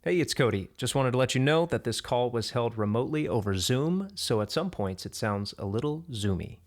Hey, it's Cody. Just wanted to let you know that this call was held remotely over Zoom, so at some points it sounds a little zoomy.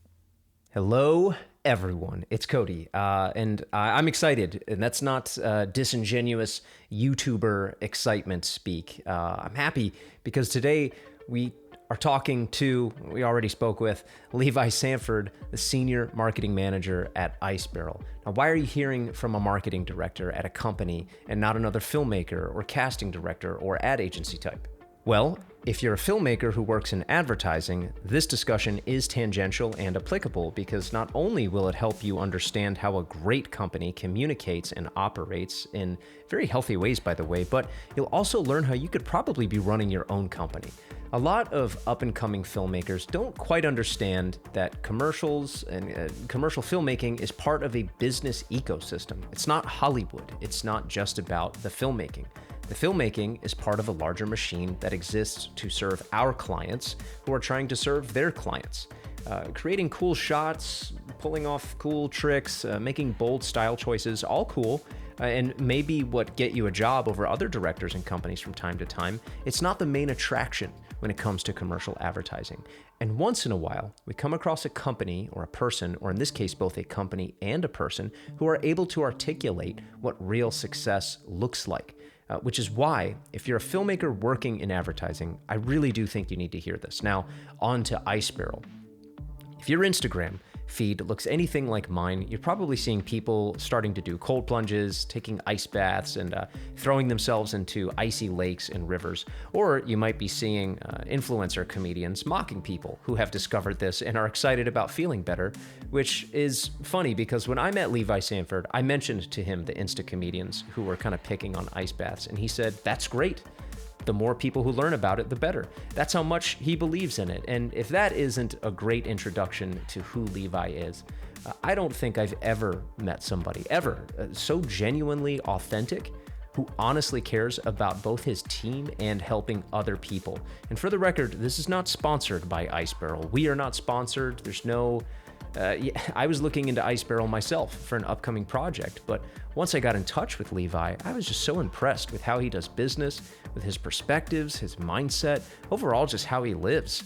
Hello, everyone. It's Cody, and I'm excited, and that's not disingenuous YouTuber excitement speak. I'm happy because today we are talking to, we already spoke with, Levi Sanford, the Senior Marketing Manager at Ice Barrel. Now, why are you hearing from a marketing director at a company and not another filmmaker or casting director or ad agency type? Well, if you're a filmmaker who works in advertising, this discussion is tangential and applicable because not only will it help you understand how a great company communicates and operates in very healthy ways, by the way, but you'll also learn how you could probably be running your own company. A lot of up-and-coming filmmakers don't quite understand that commercials and commercial filmmaking is part of a business ecosystem. It's not Hollywood. It's not just about the filmmaking. The filmmaking is part of a larger machine that exists to serve our clients who are trying to serve their clients. Creating cool shots, pulling off cool tricks, making bold style choices, all cool, and maybe what get you a job over other directors and companies from time to time. It's not the main attraction when it comes to commercial advertising. And once in a while, we come across a company or a person, or in this case, both a company and a person, who are able to articulate what real success looks like. Which is why, if you're a filmmaker working in advertising, I really do think you need to hear this. Now, on to Ice Barrel. If your Instagram feed looks anything like mine, you're probably seeing people starting to do cold plunges, taking ice baths, and throwing themselves into icy lakes and rivers. Or you might be seeing influencer comedians mocking people who have discovered this and are excited about feeling better, which is funny because when I met Levi Sanford, I mentioned to him the Insta comedians who were kind of picking on ice baths, and he said, "That's great. The more people who learn about it, the better." That's how much he believes in it. And if that isn't a great introduction to who Levi is, I don't think I've ever met somebody, ever, so genuinely authentic, who honestly cares about both his team and helping other people. And for the record, this is not sponsored by Ice Barrel. We are not sponsored. There's no... I was looking into Ice Barrel myself for an upcoming project, but once I got in touch with Levi, I was just so impressed with how he does business, with his perspectives, his mindset, overall just how he lives,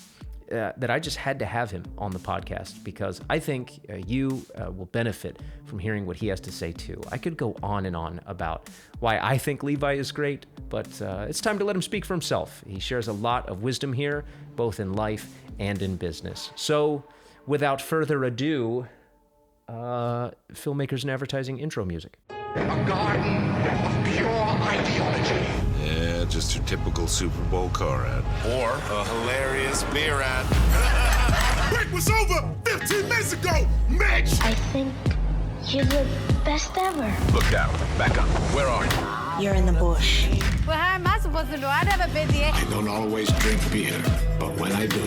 that I just had to have him on the podcast because I think you will benefit from hearing what he has to say too. I could go on and on about why I think Levi is great, but it's time to let him speak for himself. He shares a lot of wisdom here, both in life and in business. So, without further ado, filmmakers and advertising intro music. A garden of pure ideology. Yeah, just your typical Super Bowl car ad. Or a hilarious beer ad. Break was over 15 minutes ago, Mitch! I think you're the best ever. Look out. Back up. Where are you? You're in the bush. Well, how am I supposed to know? I've never been there. I don't always drink beer, but when I do...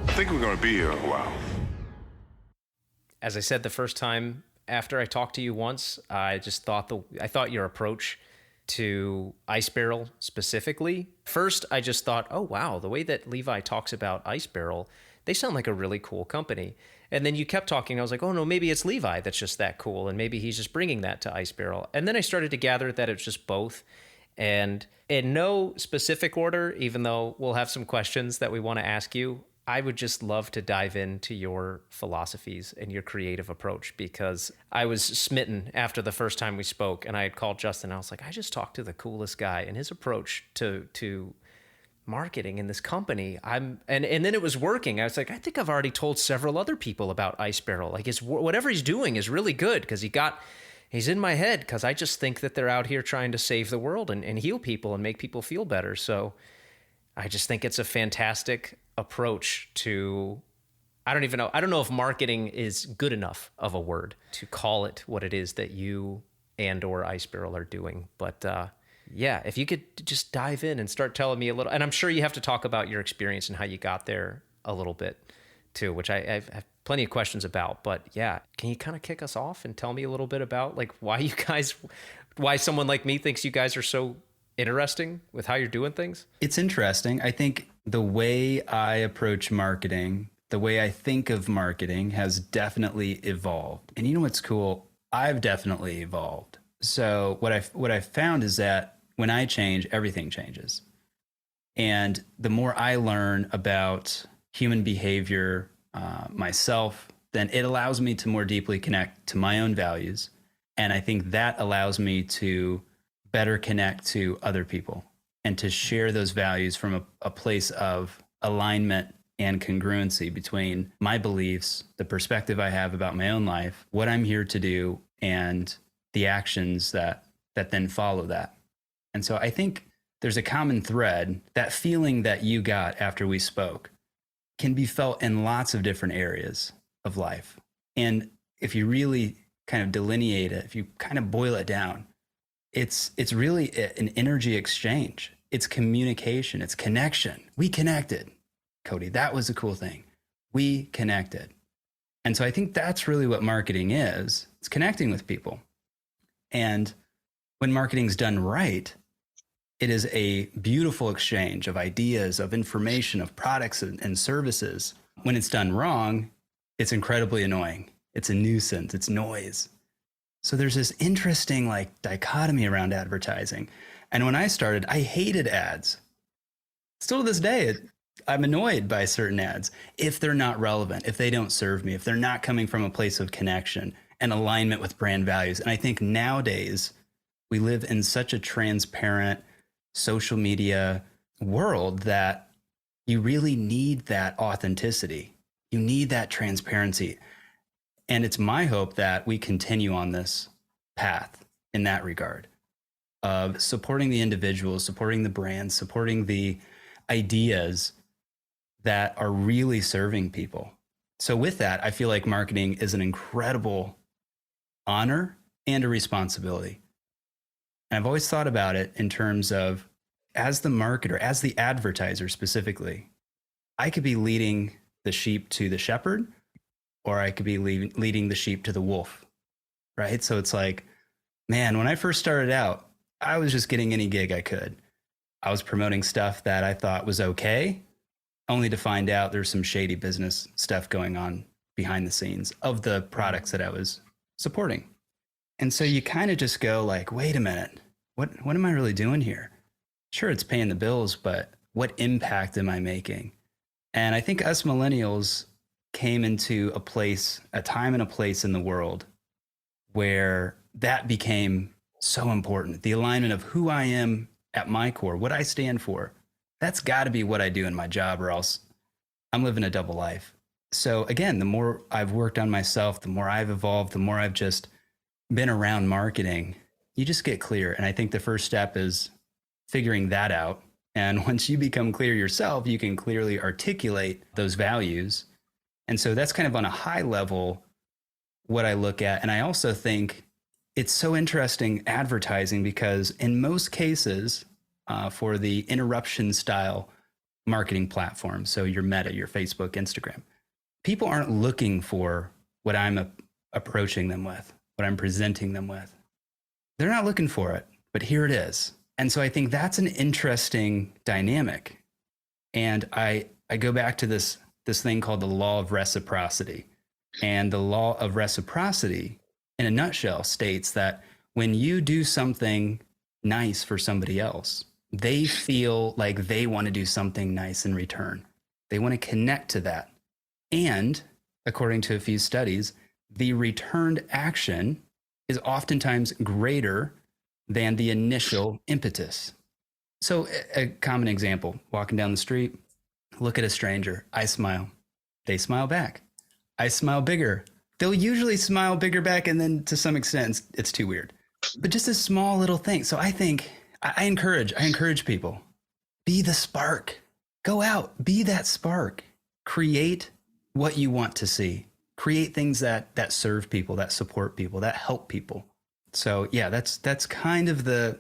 I think we're going to be here a while. As I said the first time after I talked to you once, I thought your approach to Ice Barrel specifically. First, I just thought, oh wow, the way that Levi talks about Ice Barrel, they sound like a really cool company. And then you kept talking, I was like, oh no, maybe it's Levi that's just that cool, and maybe he's just bringing that to Ice Barrel. And then I started to gather that it's just both. And in no specific order, even though we'll have some questions that we want to ask you, I would just love to dive into your philosophies and your creative approach because I was smitten after the first time we spoke, and I had called Justin. I was like, I just talked to the coolest guy, and his approach to marketing in this company. And then it was working. I was like, I think I've already told several other people about Ice Barrel. Like whatever he's doing is really good because he's in my head because I just think that they're out here trying to save the world and heal people and make people feel better. So I just think it's a fantastic approach to, I don't know if marketing is good enough of a word to call it what it is that you and or Ice Barrel are doing. But yeah, if you could just dive in and start telling me a little, and I'm sure you have to talk about your experience and how you got there a little bit too, which I have plenty of questions about. But yeah, can you kind of kick us off and tell me a little bit about like why someone like me thinks you guys are so interesting with how you're doing things? It's interesting. I think the way I approach marketing, the way I think of marketing has definitely evolved. And you know what's cool? I've definitely evolved. So what I found is that when I change, everything changes. And the more I learn about human behavior myself, then it allows me to more deeply connect to my own values. And I think that allows me to better connect to other people and to share those values from a place of alignment and congruency between my beliefs, the perspective I have about my own life, what I'm here to do, and the actions that then follow that. And so I think there's a common thread. That feeling that you got after we spoke can be felt in lots of different areas of life. And if you really kind of delineate it, if you kind of boil it down, it's really an energy exchange. It's communication. It's connection. We connected, Cody. That was a cool thing. We connected. And so I think that's really what marketing is. It's connecting with people. And when marketing's done right, it is a beautiful exchange of ideas, of information, of products and services. When it's done wrong, it's incredibly annoying. It's a nuisance. It's noise. So there's this interesting like dichotomy around advertising. And when I started, I hated ads. Still to this day, I'm annoyed by certain ads if they're not relevant, if they don't serve me, if they're not coming from a place of connection and alignment with brand values. And I think nowadays we live in such a transparent social media world that you really need that authenticity. You need that transparency. And it's my hope that we continue on this path in that regard of supporting the individuals, supporting the brands, supporting the ideas that are really serving people. So with that, I feel like marketing is an incredible honor and a responsibility. And I've always thought about it in terms of, as the marketer, as the advertiser specifically, I could be leading the sheep to the shepherd, or I could be leading the sheep to the wolf, right? So it's like, man, when I first started out, I was just getting any gig I could. I was promoting stuff that I thought was okay, only to find out there's some shady business stuff going on behind the scenes of the products that I was supporting. And so you kind of just go like, wait a minute, what am I really doing here? Sure, it's paying the bills, but what impact am I making? And I think us millennials came into a time and a place in the world where that became so important. The alignment of who I am at my core, what I stand for, that's got to be what I do in my job, or else I'm living a double life. So again, the more I've worked on myself, the more I've evolved, the more I've just been around marketing, you just get clear. And I think the first step is figuring that out. And once you become clear yourself, you can clearly articulate those values. And so that's kind of on a high level what I look at. And I also think it's so interesting advertising, because in most cases for the interruption style marketing platforms, so your Meta, your Facebook, Instagram, people aren't looking for what I'm approaching them with, what I'm presenting them with. They're not looking for it, but here it is. And so I think that's an interesting dynamic. And I go back to this thing called the law of reciprocity. And the law of reciprocity, in a nutshell, states that when you do something nice for somebody else, they feel like they want to do something nice in return. They want to connect to that. And according to a few studies, the returned action is oftentimes greater than the initial impetus. So a common example, walking down the street, look at a stranger, I smile, they smile back. I smile bigger. They'll usually smile bigger back, and then to some extent, it's too weird. But just a small little thing. So I think I encourage people, be the spark. Go out, be that spark. Create what you want to see. Create things that serve people, that support people, that help people. So yeah, that's kind of the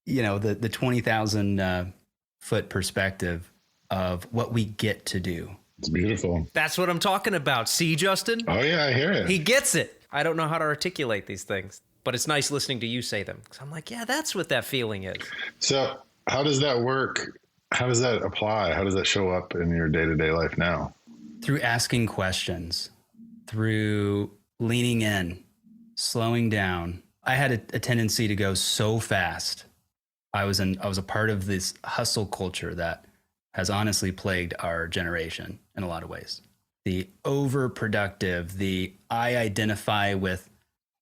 20,000 foot perspective of what we get to do. It's beautiful. That's what I'm talking about. See, Justin? Oh yeah, I hear it. He gets it. I don't know how to articulate these things, but it's nice listening to you say them. 'Cause I'm like, yeah, that's what that feeling is. So how does that work? How does that apply? How does that show up in your day-to-day life now? Through asking questions, through leaning in, slowing down, I had a tendency to go so fast. I was a part of this hustle culture that has honestly plagued our generation in a lot of ways. The overproductive, I identify with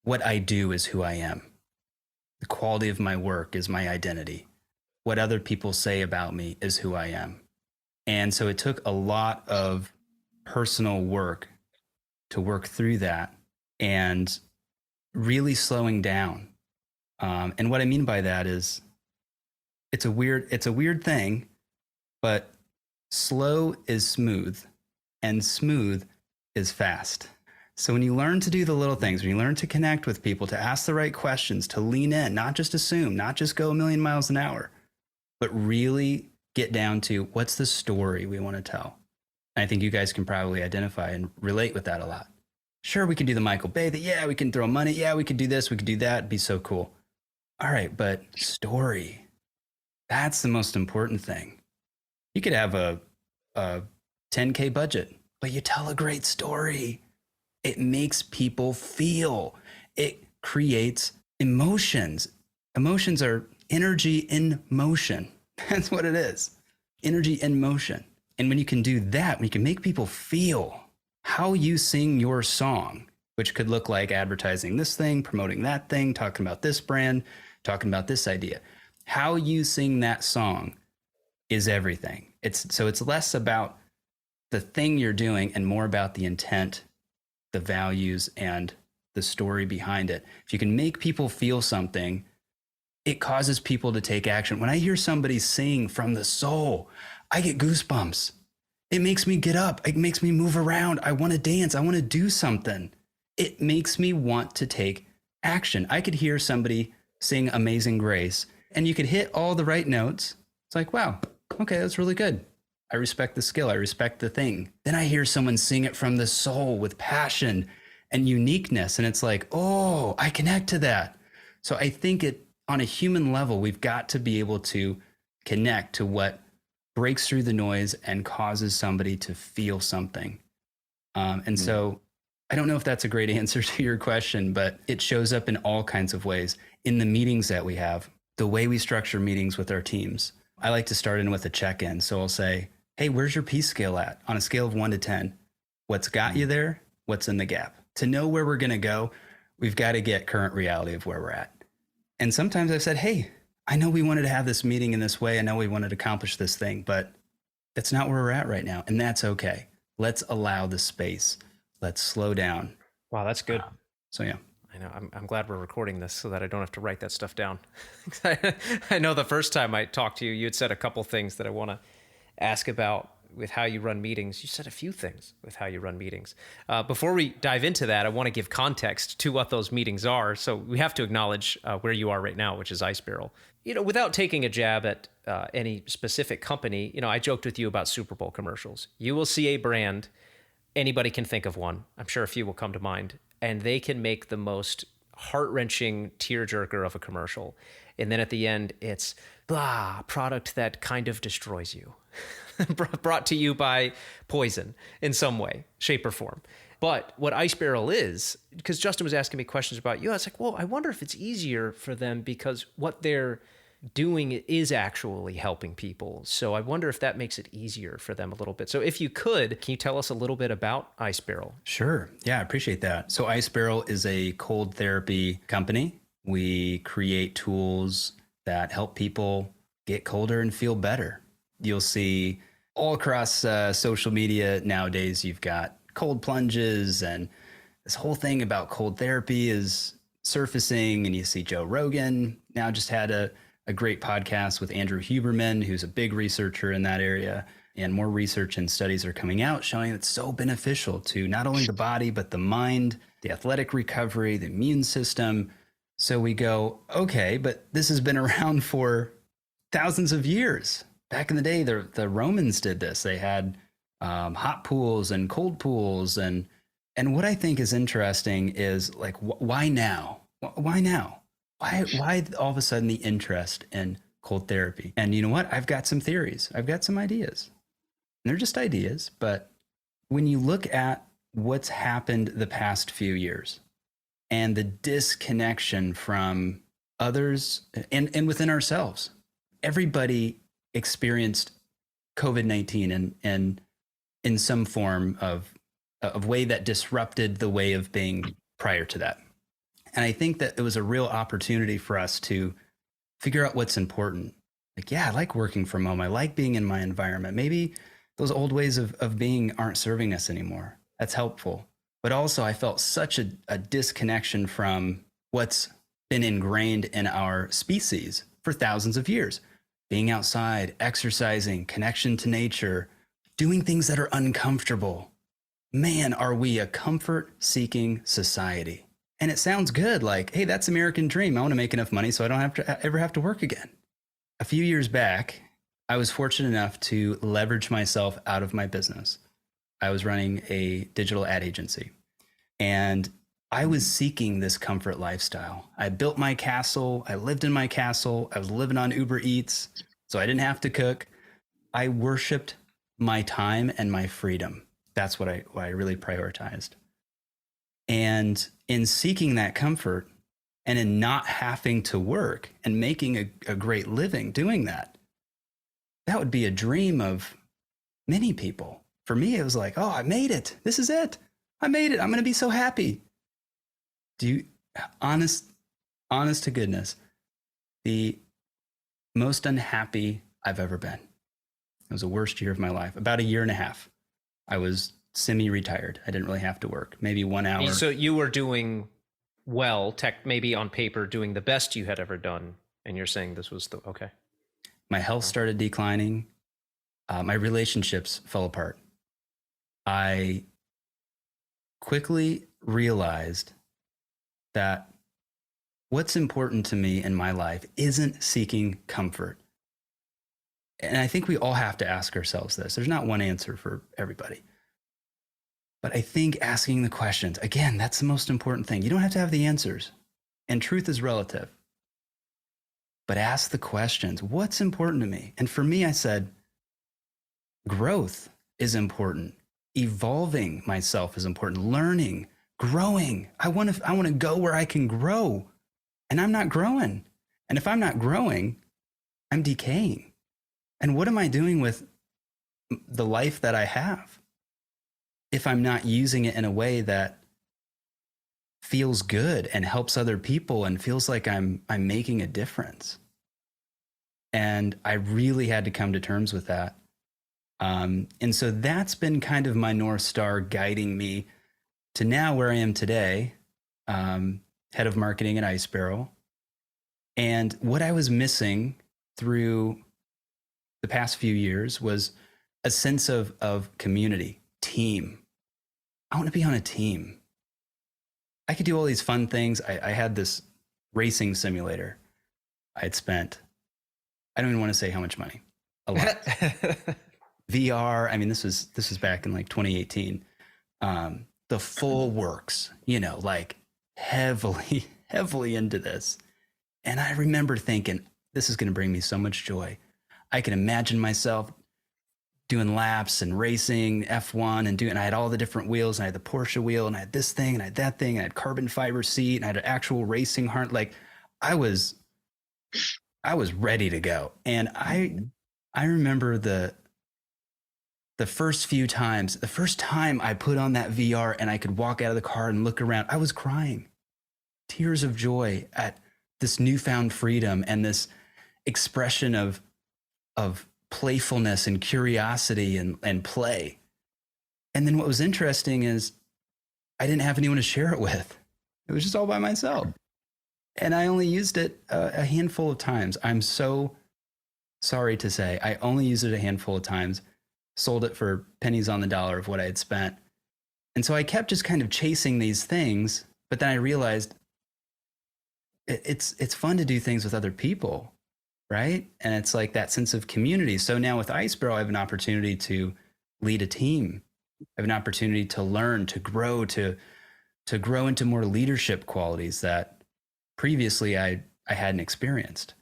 what I do is who I am. The quality of my work is my identity. What other people say about me is who I am. And so it took a lot of personal work to work through that and really slowing down. And what I mean by that is it's a weird thing, but slow is smooth and smooth is fast. So when you learn to do the little things, when you learn to connect with people, to ask the right questions, to lean in, not just assume, not just go a million miles an hour, but really get down to what's the story we want to tell. And I think you guys can probably identify and relate with that a lot. Sure, we can do the Michael Bay, that, we can throw money. Yeah, we could do this, we could do that. It'd be so cool. All right, but story, that's the most important thing. You could have a $10K budget, but you tell a great story. It makes people feel. It creates emotions. Emotions are energy in motion. That's what it is. Energy in motion. And when you can do that, when you can make people feel how you sing your song, which could look like advertising this thing, promoting that thing, talking about this brand, talking about this idea. How you sing that song is everything. It's less about the thing you're doing and more about the intent, the values, and the story behind it. If you can make people feel something, it causes people to take action. When I hear somebody sing from the soul, I get goosebumps. It makes me get up. It makes me move around. I want to dance. I want to do something. It makes me want to take action. I could hear somebody sing Amazing Grace, and you could hit all the right notes. It's like, wow, okay, that's really good. I respect the skill. I respect the thing. Then I hear someone sing it from the soul with passion and uniqueness. And it's like, oh, I connect to that. So I think on a human level, we've got to be able to connect to what breaks through the noise and causes somebody to feel something. So I don't know if that's a great answer to your question, but it shows up in all kinds of ways. In the meetings that we have, the way we structure meetings with our teams, I like to start in with a check-in. So I'll say, hey, where's your peace scale at? On a scale of 1 to 10, what's got you there? What's in the gap? To know where we're going to go, we've got to get current reality of where we're at. And sometimes I've said, hey, I know we wanted to have this meeting in this way. I know we wanted to accomplish this thing, but that's not where we're at right now. And that's okay. Let's allow the space. Let's slow down. Wow, that's good. So yeah. I know. I'm glad we're recording this so that I don't have to write that stuff down. I know the first time I talked to you, you had said a couple things that I want to ask about with how you run meetings. You said a few things with how you run meetings. Before we dive into that, I want to give context to what those meetings are. So we have to acknowledge where you are right now, which is Ice Barrel. Without taking a jab at any specific company, I joked with you about Super Bowl commercials. You will see a brand, anybody can think of one. I'm sure a few will come to mind, and they can make the most heart-wrenching tearjerker of a commercial. And then at the end, it's blah, product that kind of destroys you. Brought to you by poison in some way, shape, or form. But what Ice Barrel is, because Justin was asking me questions about you, I was like, well, I wonder if it's easier for them because what they're doing is actually helping people. So I wonder if that makes it easier for them a little bit. So if you could, can you tell us a little bit about Ice Barrel? Sure. Yeah, I appreciate that. So Ice Barrel is a cold therapy company. We create tools that help people get colder and feel better. You'll see all across social media nowadays, you've got cold plunges, and this whole thing about cold therapy is surfacing. And you see Joe Rogan now just had a great podcast with Andrew Huberman, who's a big researcher in that area. And more research and studies are coming out showing it's so beneficial to not only the body, but the mind, the athletic recovery, the immune system. So we go, okay, but this has been around for thousands of years. Back in the day, the Romans did this. They had hot pools and cold pools. And what I think is interesting is like, why now? Why now? Why all of a sudden the interest in cold therapy? And you know what? I've got some theories. I've got some ideas. And they're just ideas. But when you look at what's happened the past few years, and the disconnection from others and within ourselves. Everybody experienced COVID-19 and in some form of way that disrupted the way of being prior to that. And I think that it was a real opportunity for us to figure out what's important. Like, yeah, I like working from home. I like being in my environment. Maybe those old ways of being aren't serving us anymore. That's helpful. But also I felt such a disconnection from what's been ingrained in our species for thousands of years. Being outside, exercising, connection to nature, doing things that are uncomfortable. Man, are we a comfort-seeking society? And it sounds good, like, hey, that's American dream. I want to make enough money so I don't ever have to work again. A few years back, I was fortunate enough to leverage myself out of my business. I was running a digital ad agency, and I was seeking this comfort lifestyle. I built my castle. I lived in my castle. I was living on Uber Eats, so I didn't have to cook. I worshiped my time and my freedom. That's what I really prioritized. And in seeking that comfort and in not having to work and making a great living doing that, that would be a dream of many people. For me, it was like, oh, I made it. This is it. I made it. I'm going to be so happy. Honest to goodness, the most unhappy I've ever been. It was the worst year of my life. About a year and a half. I was semi-retired. I didn't really have to work. Maybe 1 hour. So you were doing well, maybe on paper, doing the best you had ever done. And you're saying this was okay. My health started declining. My relationships fell apart. I quickly realized that what's important to me in my life isn't seeking comfort. And I think we all have to ask ourselves this. There's not one answer for everybody. But I think asking the questions, again, that's the most important thing. You don't have to have the answers. And truth is relative. But ask the questions. What's important to me? And for me, I said, growth is important. Evolving myself is important. Learning, growing. I want to go where I can grow. And I'm not growing. And if I'm not growing, I'm decaying. And what am I doing with the life that I have if I'm not using it in a way that feels good and helps other people and feels like I'm making a difference? And I really had to come to terms with that. And so that's been kind of my North Star guiding me to now where I am today, head of marketing at Ice Barrel. And what I was missing through the past few years was a sense of community, team. I want to be on a team. I could do all these fun things. I had this racing simulator. I had spent, I don't even want to say how much money, a lot. VR. I mean, this was back in like 2018. The full works, like heavily into this. And I remember thinking, this is going to bring me so much joy. I can imagine myself doing laps and racing F1 and I had all the different wheels, and I had the Porsche wheel, and I had this thing, and I had that thing, and I had carbon fiber seat, and I had an actual racing heart. Like I was ready to go. And I remember the first time I put on that VR and I could walk out of the car and look around, I was crying, tears of joy at this newfound freedom and this expression of playfulness and curiosity and play. And then what was interesting is I didn't have anyone to share it with. It was just all by myself. And I only used it a handful of times. I'm so sorry to say, I only used it a handful of times, sold it for pennies on the dollar of what I had spent. And so I kept just kind of chasing these things, but then I realized it's fun to do things with other people, right? And it's like that sense of community. So now with Ice Barrel, I have an opportunity to lead a team. I have an opportunity to learn, to grow, to grow into more leadership qualities that previously I hadn't experienced.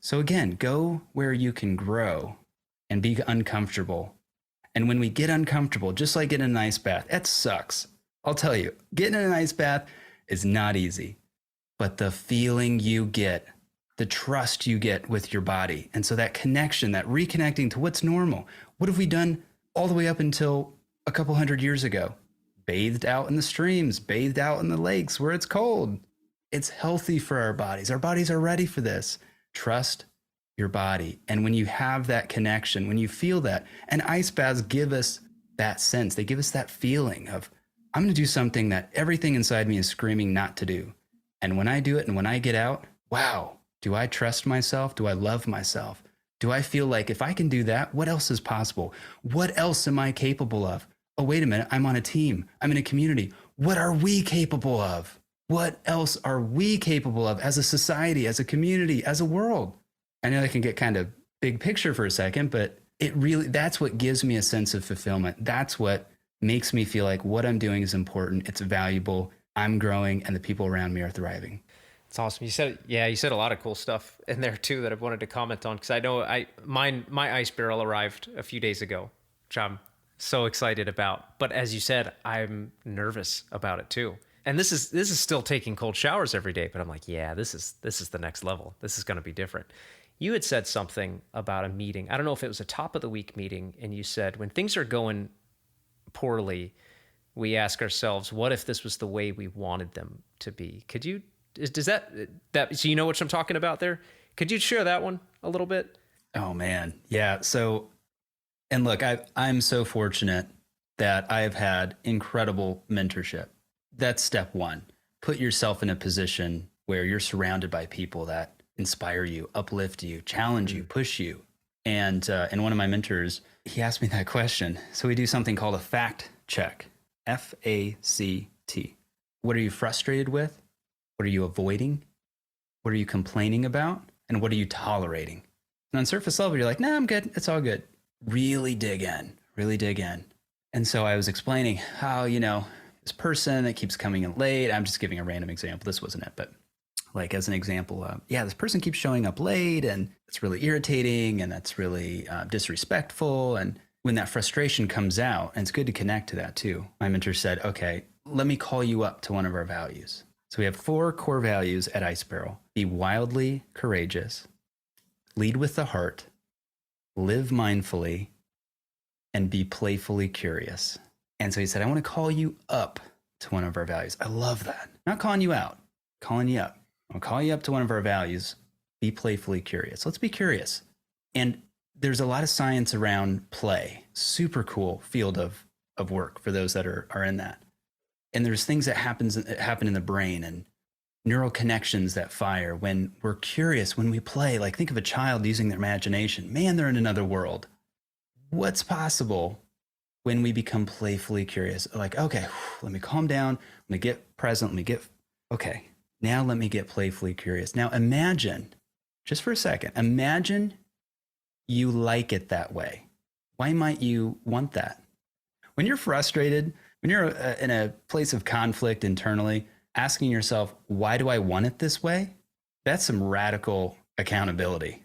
So again, go where you can grow and be uncomfortable. And when we get uncomfortable, just like getting an ice bath, that sucks. I'll tell you, getting in an ice bath is not easy, but the feeling you get, the trust you get with your body. And so that connection, that reconnecting to what's normal. What have we done all the way up until a couple hundred years ago? Bathed out in the streams, bathed out in the lakes where it's cold. It's healthy for our bodies. Our bodies are ready for this. Trust your body. And when you have that connection, when you feel that, and ice baths give us that sense, they give us that feeling of, I'm going to do something that everything inside me is screaming not to do. And when I do it and when I get out, wow, do I trust myself? Do I love myself? Do I feel like if I can do that, what else is possible? What else am I capable of? Oh, wait a minute, I'm on a team. I'm in a community. What are we capable of? What else are we capable of as a society, as a community, as a world? I know I can get kind of big picture for a second, but it really, that's what gives me a sense of fulfillment. That's what makes me feel like what I'm doing is important. It's valuable. I'm growing and the people around me are thriving. It's awesome. You said a lot of cool stuff in there too that I wanted to comment on, because I know my ice barrel arrived a few days ago, which I'm so excited about. But as you said, I'm nervous about it too. And this is still taking cold showers every day, but I'm like, yeah, this is the next level. This is going to be different. You had said something about a meeting. I don't know if it was a top of the week meeting, and you said when things are going poorly, we ask ourselves, what if this was the way we wanted them to be? Could you, does that, so you know what I'm talking about there? Could you share that one a little bit? Oh man. Yeah. So, and look, I'm so fortunate that I've had incredible mentorship. That's step one. Put yourself in a position where you're surrounded by people that inspire you, uplift you, challenge you, push you. And one of my mentors, he asked me that question. So we do something called a fact check. FACT. What are you frustrated with? What are you avoiding? What are you complaining about? And what are you tolerating? And on surface level, you're like, nah, I'm good. It's all good. Really dig in. Really dig in. And so I was explaining how, this person that keeps coming in late, I'm just giving a random example. This wasn't it, but like as an example, this person keeps showing up late and it's really irritating and that's really disrespectful. And when that frustration comes out, and it's good to connect to that too, my mentor said, okay, let me call you up to one of our values. So we have 4 core values at Ice Barrel. Be wildly courageous, lead with the heart, live mindfully, and be playfully curious. And so he said, I want to call you up to one of our values. I love that. Not calling you out, calling you up. I'll call you up to one of our values. Be playfully curious. Let's be curious. And there's a lot of science around play. Super cool field of work for those that are in that. And there's things that happen in the brain and neural connections that fire when we're curious, when we play. Like think of a child using their imagination. Man, they're in another world. What's possible when we become playfully curious? Like, okay, let me calm down. Let me get present. Okay, now let me get playfully curious. Now imagine, just for a second, imagine you like it that way. Why might you want that? When you're frustrated, when you're in a place of conflict internally, asking yourself, why do I want it this way? That's some radical accountability.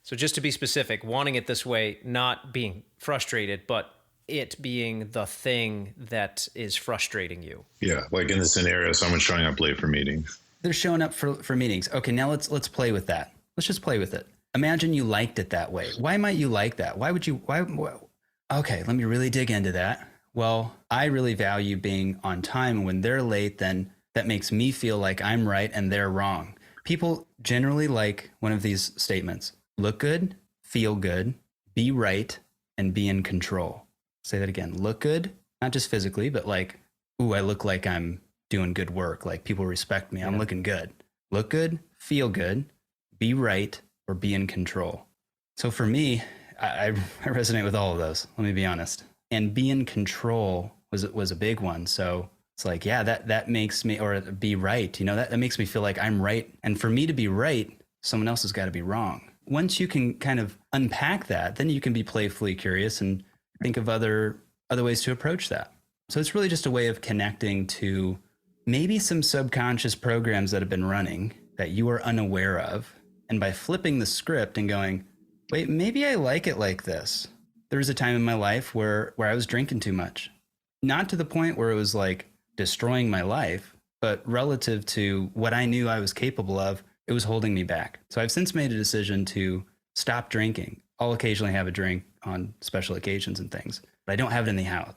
So just to be specific, wanting it this way, not being frustrated, but it being the thing that is frustrating you. Yeah, like in the scenario, someone's showing up late for meetings. They're showing up for meetings. Okay, now let's play with that. Let's just play with it. Imagine you liked it that way. Why might you like that? Why? Okay, let me really dig into that. Well, I really value being on time. When they're late, then that makes me feel like I'm right and they're wrong. People generally like one of these statements: look good, feel good, be right, and be in control. Say that again. Look good, not just physically, but like, ooh, I look like I'm doing good work. Like people respect me. I'm looking good. Look good, feel good, be right, or be in control. So for me, I resonate with all of those. Let me be honest. And be in control was a big one. So it's like, yeah, that makes me, or be right. That makes me feel like I'm right. And for me to be right, someone else has got to be wrong. Once you can kind of unpack that, then you can be playfully curious and think of other ways to approach that. So it's really just a way of connecting to maybe some subconscious programs that have been running that you are unaware of. And by flipping the script and going, wait, maybe I like it like this. There was a time in my life where I was drinking too much. Not to the point where it was like destroying my life, but relative to what I knew I was capable of, it was holding me back. So I've since made a decision to stop drinking. I'll occasionally have a drink on special occasions and things, but I don't have it in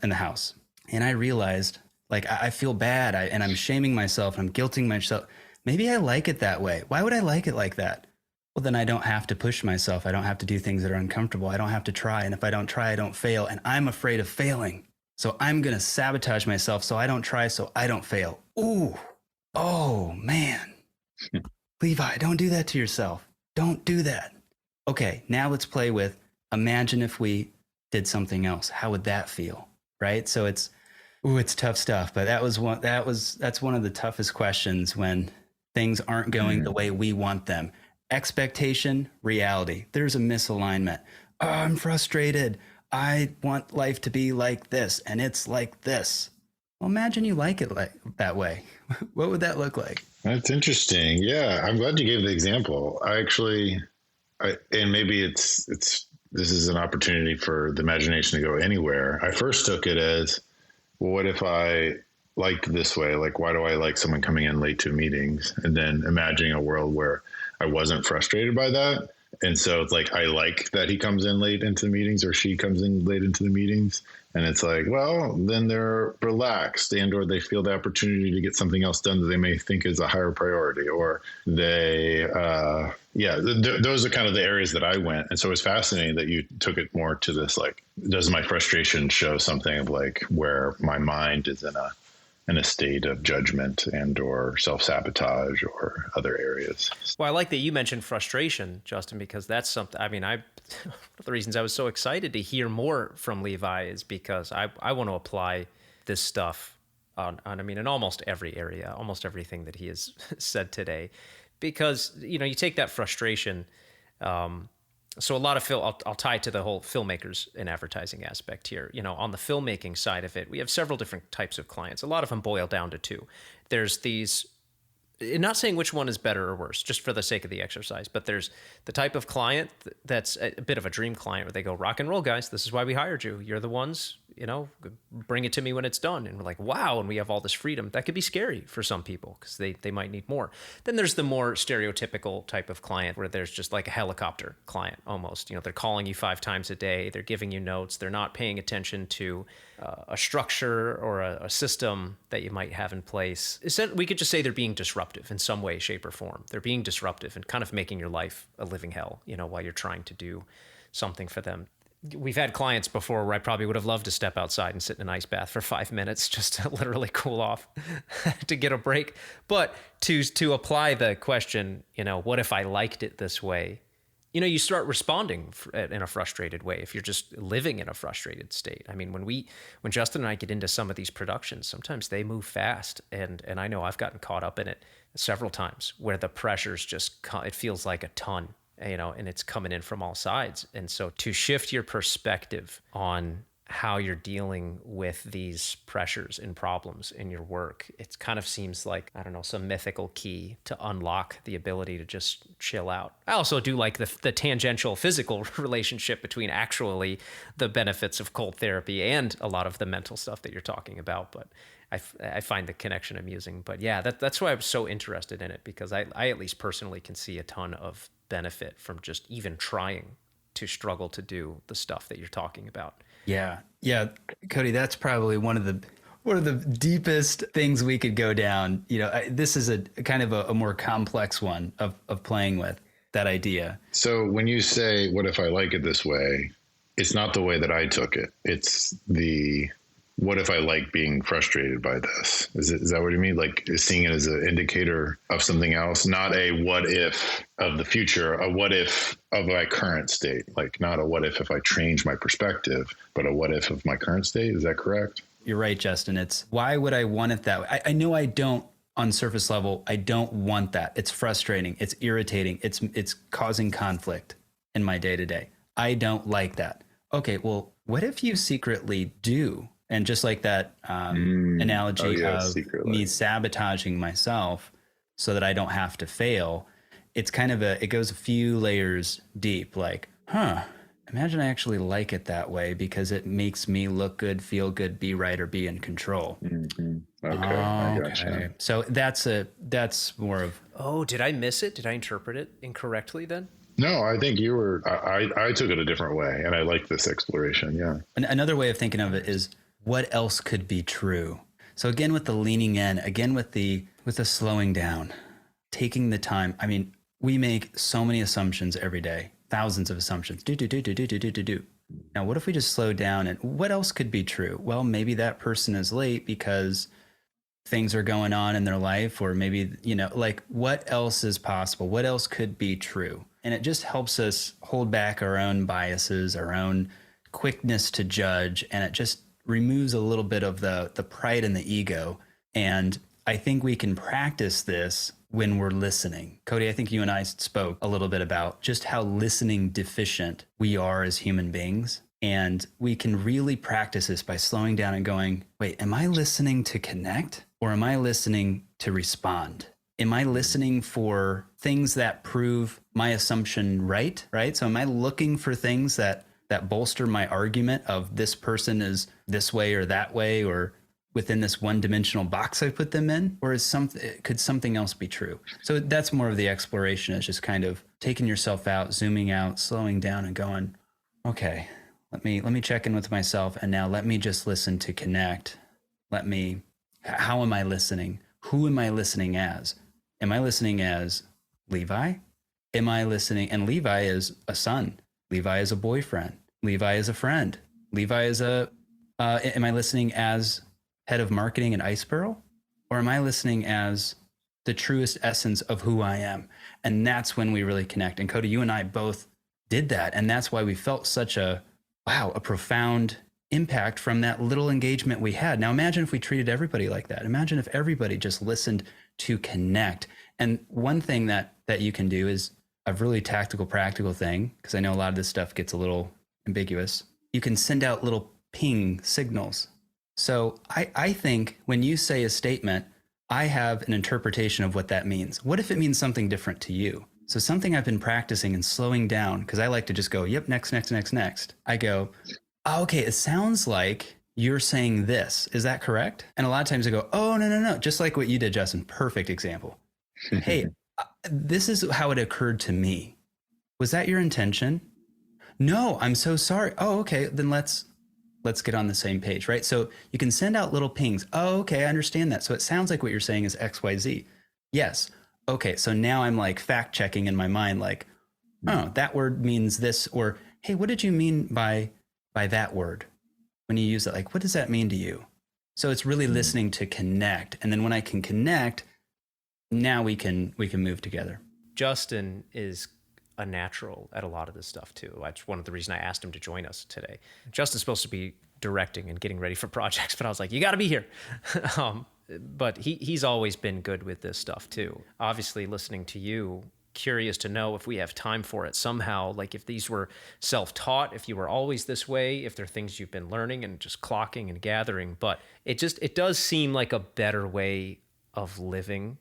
the house. And I realized, like, I feel bad, and I'm shaming myself, and I'm guilting myself. Maybe I like it that way. Why would I like it like that? Well, then I don't have to push myself. I don't have to do things that are uncomfortable. I don't have to try. And if I don't try, I don't fail. And I'm afraid of failing. So I'm going to sabotage myself so I don't try, so I don't fail. Ooh, oh, man. Levi, don't do that to yourself. Don't do that. Okay, now let's play with, imagine if we did something else. How would that feel? Right? So it's tough stuff. But that's one of the toughest questions when things aren't going the way we want them. Expectation, reality. There's a misalignment. Oh, I'm frustrated. I want life to be like this, and it's like this. Well, imagine you like it like that way. What would that look like? That's interesting. Yeah, I'm glad you gave the example. And maybe this is an opportunity for the imagination to go anywhere. I first took it as, well, what if I liked this way? Like, why do I like someone coming in late to meetings? And then imagining a world where I wasn't frustrated by that. And so it's like, I like that he comes in late into the meetings, or she comes in late into the meetings. And it's like, well, then they're relaxed, or they feel the opportunity to get something else done that they may think is a higher priority, or they, those are kind of the areas that I went. And so it's fascinating that you took it more to this, like, does my frustration show something of like where my mind is in a state of judgment and or self-sabotage or other areas. Well, I like that you mentioned frustration, Justin, because that's something, I mean, one of the reasons I was so excited to hear more from Levi is because I want to apply this stuff on in almost every area, almost everything that he has said today, because, you take that frustration. So a lot of I'll tie it to the whole filmmakers and advertising aspect here. On the filmmaking side of it, we have several different types of clients. A lot of them boil down to two. There's these, not saying which one is better or worse, just for the sake of the exercise, but there's the type of client that's a bit of a dream client where they go, rock and roll, guys. This is why we hired you. You're the ones, bring it to me when it's done. And we're like, wow. And we have all this freedom. That could be scary for some people because they might need more. Then there's the more stereotypical type of client where there's just like a helicopter client almost. They're calling you 5 times a day. They're giving you notes. They're not paying attention to a structure or a system that you might have in place. We could just say they're being disruptive in some way, shape, or form. They're being disruptive and kind of making your life a living hell, while you're trying to do something for them. We've had clients before where I probably would have loved to step outside and sit in an ice bath for 5 minutes just to literally cool off, to get a break. But to apply the question, what if I liked it this way? You start responding in a frustrated way if you're just living in a frustrated state. I mean, when Justin and I get into some of these productions, sometimes they move fast, and I know I've gotten caught up in it several times where the pressure's it feels like a ton. And it's coming in from all sides. And so to shift your perspective on how you're dealing with these pressures and problems in your work, it kind of seems like, I don't know, some mythical key to unlock the ability to just chill out. I also do like the tangential physical relationship between actually the benefits of cold therapy and a lot of the mental stuff that you're talking about. But I find the connection amusing. But yeah, that's why I was so interested in it, because I at least personally can see a ton of benefit from just even trying to struggle to do the stuff that you're talking about. Yeah. Cody, that's probably one of the deepest things we could go down. This is a kind of a more complex one of playing with that idea. So when you say, what if I like it this way? It's not the way that I took it. It's what if I like being frustrated by this? Is that what you mean? Like seeing it as an indicator of something else, not a what if of the future, a what if of my current state, like not a what if I change my perspective, but a what if of my current state. Is that correct? You're right, Justin. It's why would I want it that way? I know I don't, on surface level, I don't want that. It's frustrating. It's irritating. It's causing conflict in my day to day. I don't like that. Okay, well, what if you secretly do? And just like that analogy of secretly. Me sabotaging myself so that I don't have to fail, it's kind of it goes a few layers deep. Like, imagine I actually like it that way because it makes me look good, feel good, be right, or be in control. Mm-hmm. Okay, I gotcha. Okay. So that's more of Oh, did I miss it? Did I interpret it incorrectly then? No, I think you were. I took it a different way, and I like this exploration. Yeah. another way of thinking of it is what else could be true. So again, with the leaning in, again with the slowing down, taking the time. I mean, we make so many assumptions every day, thousands of assumptions. Do. Now, what if we just slow down and what else could be true? Well, maybe that person is late because things are going on in their life, or maybe, like what else is possible? What else could be true? And it just helps us hold back our own biases, our own quickness to judge. And it just removes a little bit of the pride and the ego. And I think we can practice this when we're listening. Cody, I think you and I spoke a little bit about just how listening deficient we are as human beings. And we can really practice this by slowing down and going, wait, am I listening to connect or am I listening to respond? Am I listening for things that prove my assumption right? So am I looking for things that bolster my argument of this person is this way or that way, or within this one-dimensional box I put them in? Or could something else be true? So that's more of the exploration, is just kind of taking yourself out, zooming out, slowing down and going, okay, let me check in with myself. And now let me just listen to connect. How am I listening? Who am I listening as? Am I listening as Levi? Am I listening? And Levi is a son. Levi is a boyfriend. Levi is a friend. Levi is am I listening as head of marketing at Icebarrel? Or am I listening as the truest essence of who I am? And that's when we really connect. And Cody, you and I both did that. And that's why we felt such a profound impact from that little engagement we had. Now imagine if we treated everybody like that. Imagine if everybody just listened to connect. And one thing that you can do is a really tactical, practical thing, because I know a lot of this stuff gets a little ambiguous. You can send out little ping signals. So I think when you say a statement, I have an interpretation of what that means. What if it means something different to you? So something I've been practicing and slowing down, because I like to just go, yep, next. I go, oh, okay, it sounds like you're saying this. Is that correct? And a lot of times I go, oh, no. Just like what you did, Justin. Perfect example. Hey, this is how it occurred to me. Was that your intention? No, I'm so sorry. Oh, okay. Then let's get on the same page, right? So you can send out little pings. Oh, okay, I understand that. So it sounds like what you're saying is X, Y, Z. Yes. Okay. So now I'm like fact checking in my mind, like, oh, that word means this, or, hey, what did you mean by that word when you use it? Like, what does that mean to you? So it's really listening to connect. And then when I can connect, now we can move together. Justin is a natural at a lot of this stuff too. That's one of the reasons I asked him to join us today. Justin's supposed to be directing and getting ready for projects, but I was like, you got to be here. But he's always been good with this stuff too. Obviously, listening to you, curious to know if we have time for it somehow, like if these were self-taught, if you were always this way, if they're things you've been learning and just clocking and gathering. But it does seem like a better way of living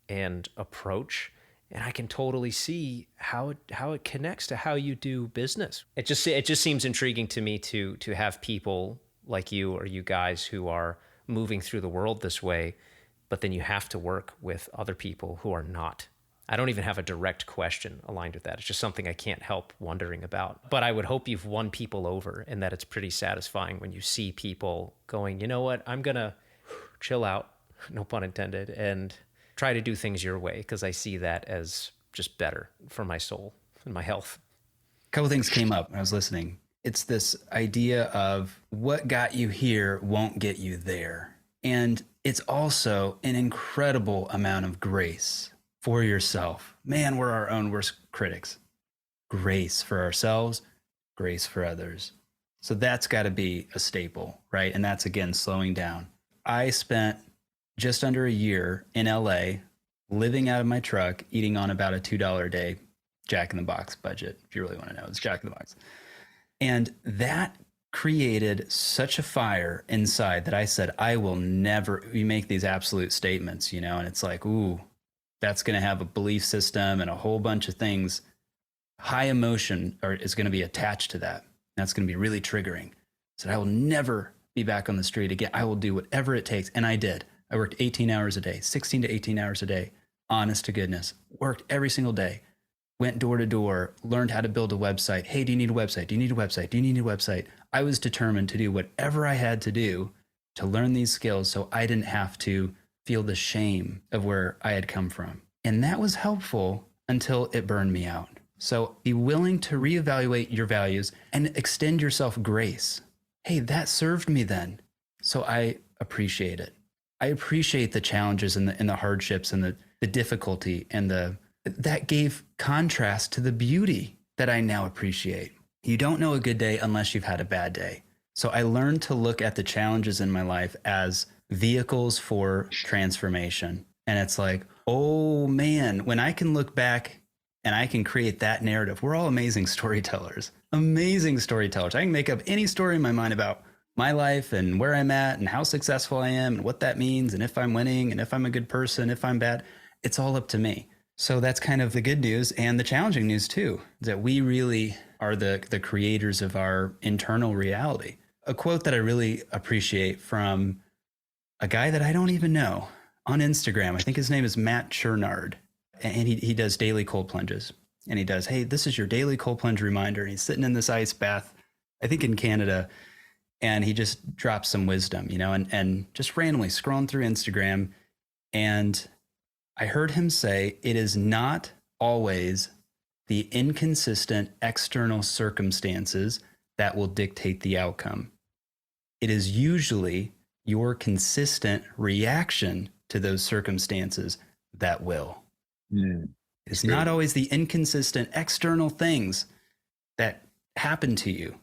and approach. And I can totally see how it connects to how you do business. It just seems intriguing to me to have people like you or you guys who are moving through the world this way, but then you have to work with other people who are not. I don't even have a direct question aligned with that. It's just something I can't help wondering about. But I would hope you've won people over and that it's pretty satisfying when you see people going, you know what, I'm going to chill out, no pun intended, and try to do things your way, because I see that as just better for my soul and my health. A couple things came up when I was listening. It's this idea of what got you here won't get you there. And it's also an incredible amount of grace for yourself. Man, we're our own worst critics. Grace for ourselves, grace for others. So that's got to be a staple, right? And that's, again, slowing down. I spent just under a year in LA, living out of my truck, eating on about a $2 a day Jack in the Box budget. If you really want to know, it's Jack in the Box. And that created such a fire inside that I said, I will never, we make these absolute statements, and it's like, ooh, that's going to have a belief system and a whole bunch of things. High emotion is going to be attached to that. That's going to be really triggering. I said, I will never be back on the street again. I will do whatever it takes. And I did. I worked 18 hours a day, 16 to 18 hours a day, honest to goodness, worked every single day, went door to door, learned how to build a website. Hey, do you need a website? Do you need a website? Do you need a website? I was determined to do whatever I had to do to learn these skills so I didn't have to feel the shame of where I had come from. And that was helpful until it burned me out. So be willing to reevaluate your values and extend yourself grace. Hey, that served me then. So I appreciate it. I appreciate the challenges and the hardships and the difficulty and that gave contrast to the beauty that I now appreciate. You don't know a good day unless you've had a bad day. So I learned to look at the challenges in my life as vehicles for transformation. And it's like, oh man, when I can look back and I can create that narrative, we're all amazing storytellers. Amazing storytellers. I can make up any story in my mind about my life and where I'm at and how successful I am and what that means and if I'm winning and if I'm a good person, if I'm bad. It's all up to me. So that's kind of the good news and the challenging news too, that we really are the creators of our internal reality. A quote that I really appreciate from a guy that I don't even know on Instagram. I think his name is Matt Chernard, and he does daily cold plunges. And he does, hey, this is your daily cold plunge reminder. And he's sitting in this ice bath, I think in Canada, and he just drops some wisdom, and just randomly scrolling through Instagram. And I heard him say, it is not always the inconsistent external circumstances that will dictate the outcome. It is usually your consistent reaction to those circumstances that will. It's not always the inconsistent external things that happen to you.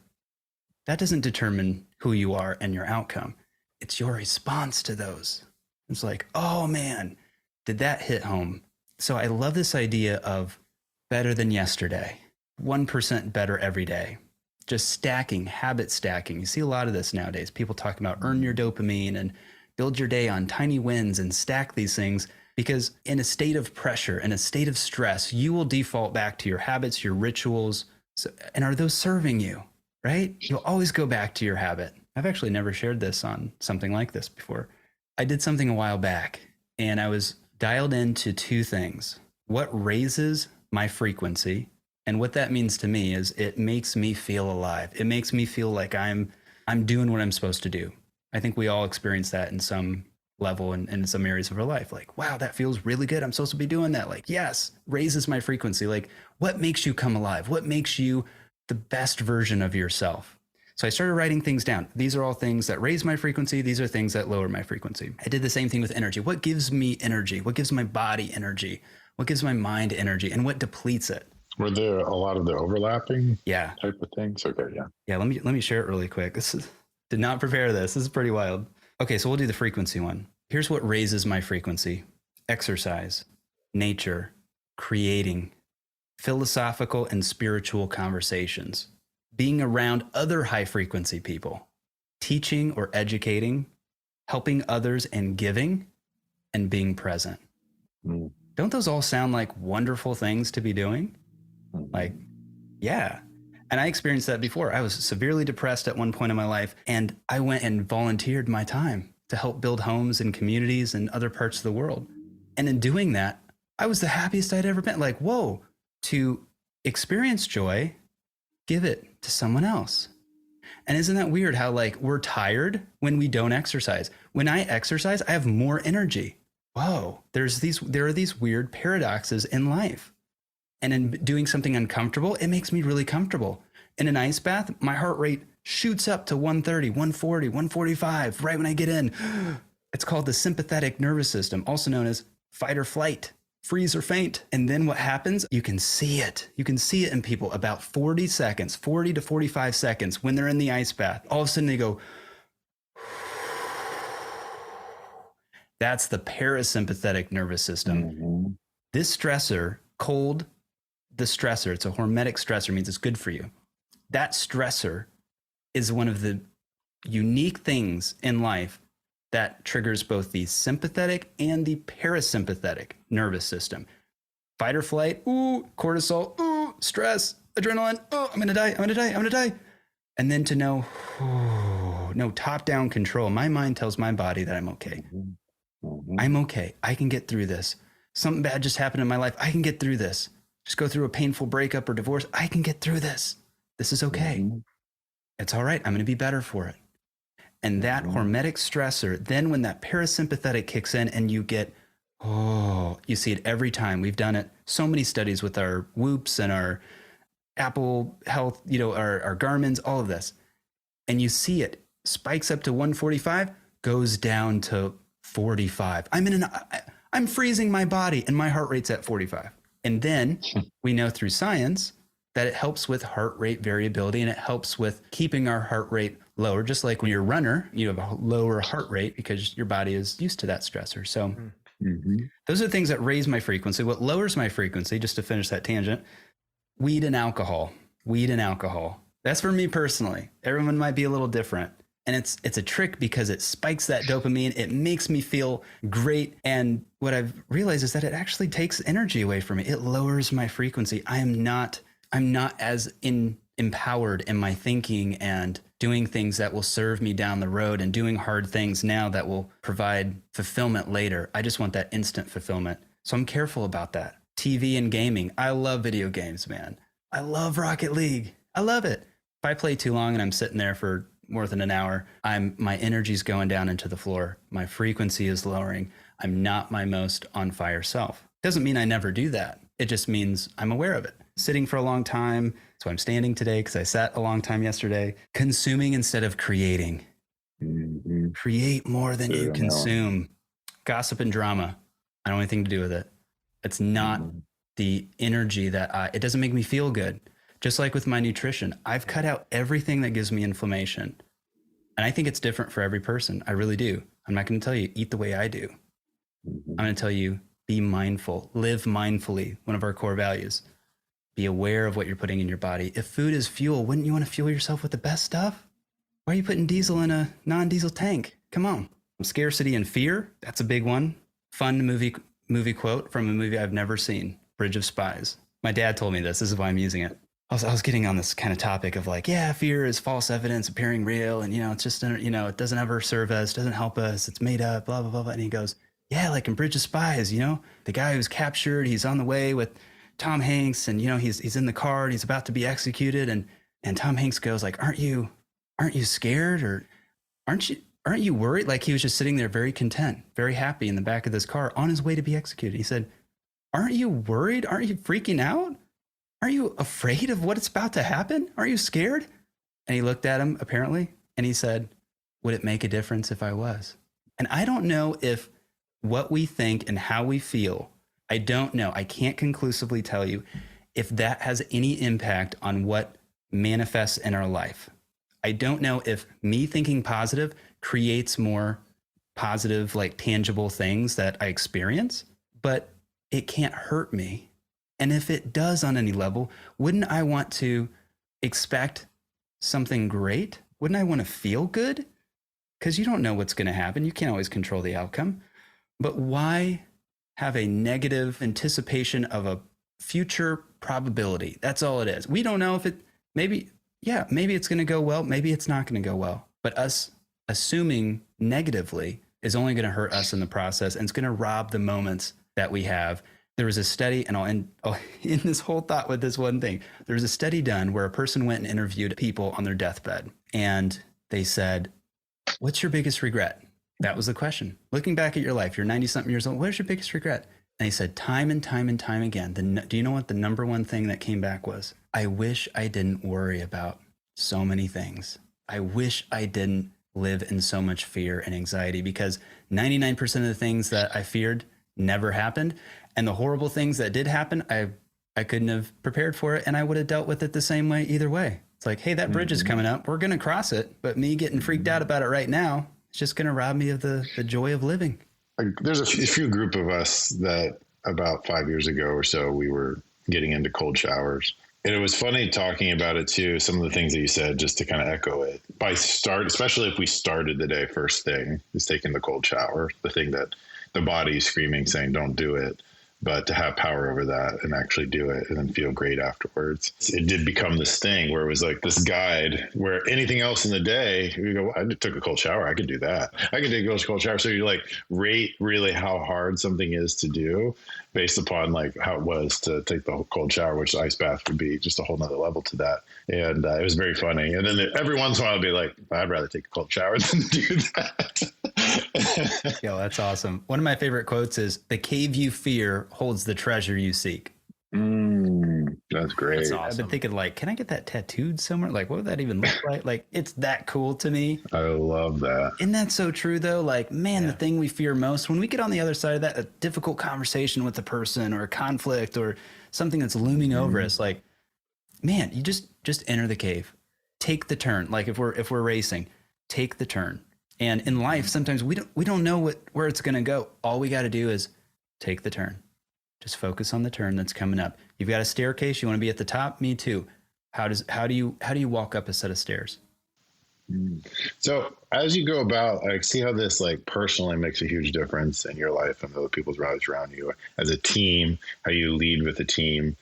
That doesn't determine who you are and your outcome. It's your response to those. It's like, oh man, did that hit home? So I love this idea of better than yesterday, 1% better every day. Just stacking, habit stacking. You see a lot of this nowadays. People talking about earn your dopamine and build your day on tiny wins and stack these things, because in a state of pressure, in a state of stress, you will default back to your habits, your rituals. And are those serving you, right? You'll always go back to your habit. I've actually never shared this on something like this before. I did something a while back and I was dialed into two things. What raises my frequency? And what that means to me is it makes me feel alive. It makes me feel like I'm doing what I'm supposed to do. I think we all experience that in some level and in some areas of our life. Like, wow, that feels really good. I'm supposed to be doing that. Like, yes, raises my frequency. Like, what makes you come alive? What makes you the best version of yourself? So I started writing things down. These are all things that raise my frequency. These are things that lower my frequency. I did the same thing with energy. What gives me energy? What gives my body energy? What gives my mind energy? And what depletes it? Were there a lot of the overlapping Yeah. type of things? Okay, yeah. Yeah, let me share it really quick. Did not prepare this. This is pretty wild. Okay, so we'll do the frequency one. Here's what raises my frequency: exercise, nature, creating, philosophical and spiritual conversations, being around other high frequency people, teaching or educating, helping others and giving, and being present. Don't those all sound like wonderful things to be doing? Like, yeah. And I experienced that before. I was severely depressed at one point in my life, and I went and volunteered my time to help build homes and communities in other parts of the world. And in doing that, I was the happiest I'd ever been. Like, whoa, to experience joy, give it to someone else. And isn't that weird how like we're tired when we don't exercise? When I exercise, I have more energy. Whoa, there are these weird paradoxes in life. And in doing something uncomfortable, it makes me really comfortable. In an ice bath, my heart rate shoots up to 130, 140, 145 right when I get in. It's called the sympathetic nervous system, also known as fight or flight, freeze or faint. And then what happens? You can see it. You can see it in people about 40 to 45 seconds when they're in the ice bath. All of a sudden they go, that's the parasympathetic nervous system. This stressor, cold, the stressor, it's a hormetic stressor, means it's good for you. That stressor is one of the unique things in life that triggers both the sympathetic and the parasympathetic nervous system. Fight or flight, ooh, cortisol, ooh, stress, adrenaline, oh, I'm gonna die. And then to know, no top-down control. My mind tells my body that I'm okay. I'm okay. I can get through this. Something bad just happened in my life. I can get through this. Just go through a painful breakup or divorce. I can get through this. This is okay. It's all right. I'm going to be better for it. And that hormetic stressor, then when that parasympathetic kicks in and you get, you see it every time. We've done it. So many studies with our Whoops and our Apple Health, our Garmin's, all of this. And you see it spikes up to 145, goes down to 45. I'm freezing my body and my heart rate's at 45. And then we know through science that it helps with heart rate variability and it helps with keeping our heart rate lower. Just like when you're a runner, you have a lower heart rate because your body is used to that stressor. So those are the things that raise my frequency. What lowers my frequency, just to finish that tangent, weed and alcohol. That's for me personally. Everyone might be a little different. And it's a trick because it spikes that dopamine. It makes me feel great. And what I've realized is that it actually takes energy away from me. It lowers my frequency. I'm not as empowered in my thinking and doing things that will serve me down the road and doing hard things now that will provide fulfillment later. I just want that instant fulfillment. So I'm careful about that. TV and gaming. I love video games, man. I love Rocket League. I love it. If I play too long and I'm sitting there for more than an hour, my energy's going down into the floor. My frequency is lowering. I'm not my most on fire self. Doesn't mean I never do that. It just means I'm aware of it. Sitting for a long time. That's why I'm standing today, because I sat a long time yesterday. Consuming instead of creating. Create more than you consume. Gossip and drama. I don't have anything to do with it. It's not the energy that it doesn't make me feel good. Just like with my nutrition, I've cut out everything that gives me inflammation. And I think it's different for every person. I really do. I'm not going to tell you, eat the way I do. I'm going to tell you, be mindful, live mindfully, one of our core values. Be aware of what you're putting in your body. If food is fuel, wouldn't you want to fuel yourself with the best stuff? Why are you putting diesel in a non-diesel tank? Come on. Scarcity and fear, that's a big one. Fun movie quote from a movie I've never seen, Bridge of Spies. My dad told me this. This is why I'm using it. I was getting on this kind of topic of like, yeah, fear is false evidence appearing real. And, it's just, it doesn't ever serve us, doesn't help us. It's made up, blah, blah, blah, blah. And he goes, yeah, like in Bridge of Spies, the guy who's captured, he's on the way with Tom Hanks and, he's in the car and he's about to be executed. And Tom Hanks goes like, aren't you scared or aren't you worried? Like he was just sitting there very content, very happy in the back of this car on his way to be executed. He said, aren't you worried? Aren't you freaking out? Are you afraid of what's about to happen? Are you scared? And he looked at him apparently and he said, would it make a difference if I was? And I don't know if what we think and how we feel, I don't know. I can't conclusively tell you if that has any impact on what manifests in our life. I don't know if me thinking positive creates more positive, like tangible things that I experience, but it can't hurt me. And if it does on any level, wouldn't I want to expect something great? Wouldn't I want to feel good? Because you don't know what's going to happen. You can't always control the outcome. But why have a negative anticipation of a future probability? That's all it is. We don't know if maybe it's going to go well. Maybe it's not going to go well. But us assuming negatively is only going to hurt us in the process. And it's going to rob the moments that we have. There was a study, and I'll end this whole thought with this one thing. There was a study done where a person went and interviewed people on their deathbed. And they said, what's your biggest regret? That was the question. Looking back at your life, you're 90-something years old. What is your biggest regret? And he said, time and time and time again. Do you know what the number one thing that came back was? I wish I didn't worry about so many things. I wish I didn't live in so much fear and anxiety because 99% of the things that I feared never happened. And the horrible things that did happen, I couldn't have prepared for it. And I would have dealt with it the same way either way. It's like, hey, that bridge is coming up. We're going to cross it. But me getting freaked out about it right now, it's just going to rob me of the joy of living. There's a few group of us that about 5 years ago or so, we were getting into cold showers. And it was funny talking about it too. Some of the things that you said, just to kind of echo it. Especially if we started the day, first thing is taking the cold shower, the thing that the body is screaming, saying, don't do it. but to have power over that and actually do it and then feel great afterwards. It did become this thing where it was like this guide where anything else in the day, you go, I took a cold shower. I could do that. I could take a cold shower. So you like rate really how hard something is to do based upon like how it was to take the cold shower, which the ice bath would be just a whole nother level to that. And it was very funny. And then every once in a while I'd be like, I'd rather take a cold shower than do that. Yo, that's awesome. One of my favorite quotes is, "The cave you fear holds the treasure you seek." That's great. That's awesome. I've been thinking, like, can I get that tattooed somewhere? Like, what would that even look like? Like, it's that cool to me. I love that. Isn't that so true, though? Like, man, the thing we fear most, when we get on the other side of that, a difficult conversation with a person or a conflict or something that's looming over us, like, man, you just enter the cave, take the turn. Like if we're racing, take the turn. And in life, sometimes we don't know where it's going to go. All we got to do is take the turn. Just focus on the turn that's coming up. You've got a staircase. You want to be at the top. Me too. How do you walk up a set of stairs? So as you go about, I see how this like personally makes a huge difference in your life and other people's lives around you as a team, how you lead with a team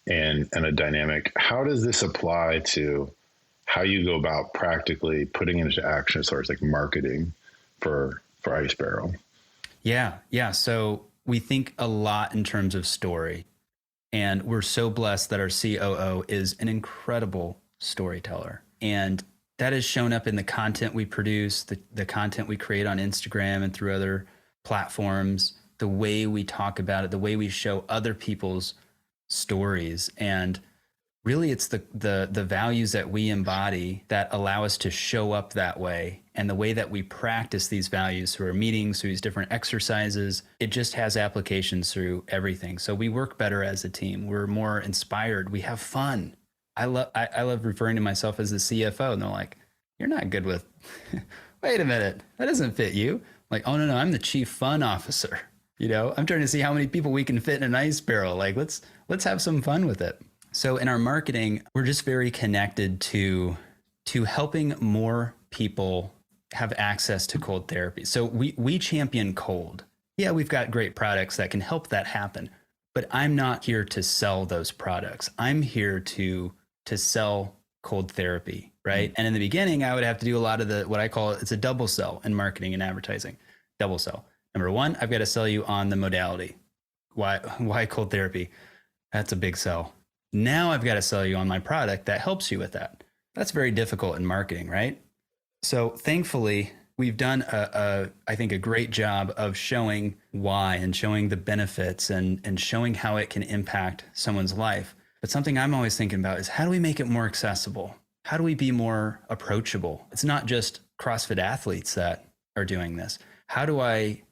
and a dynamic. How does this apply to how you go about practically putting into action as far as like marketing for Ice Barrel? Yeah. So we think a lot in terms of story, and we're so blessed that our COO is an incredible storyteller. And that has shown up in the content we produce, the content we create on Instagram and through other platforms, the way we talk about it, the way we show other people's stories. And really, it's the values that we embody that allow us to show up that way. And the way that we practice these values through our meetings, through these different exercises, it just has applications through everything. So we work better as a team. We're more inspired. We have fun. I love referring to myself as the CFO. And they're like, you're not good with, wait a minute, that doesn't fit you. I'm like, oh, no, I'm the chief fun officer. You know, I'm trying to see how many people we can fit in an ice barrel. Like, let's have some fun with it. So in our marketing, we're just very connected to helping more people have access to cold therapy. So we champion cold. Yeah, we've got great products that can help that happen, but I'm not here to sell those products. I'm here to sell cold therapy, right? And in the beginning, I would have to do a lot of what I call it's a double sell in marketing and advertising. Double sell. Number one, I've got to sell you on the modality. Why cold therapy? That's a big sell. Now I've got to sell you on my product that helps you with that. That's very difficult in marketing, right? So thankfully, we've done I think a great job of showing why and showing the benefits and showing how it can impact someone's life. But something I'm always thinking about is how do we make it more accessible? How do we be more approachable? It's not just CrossFit athletes that are doing this. How do I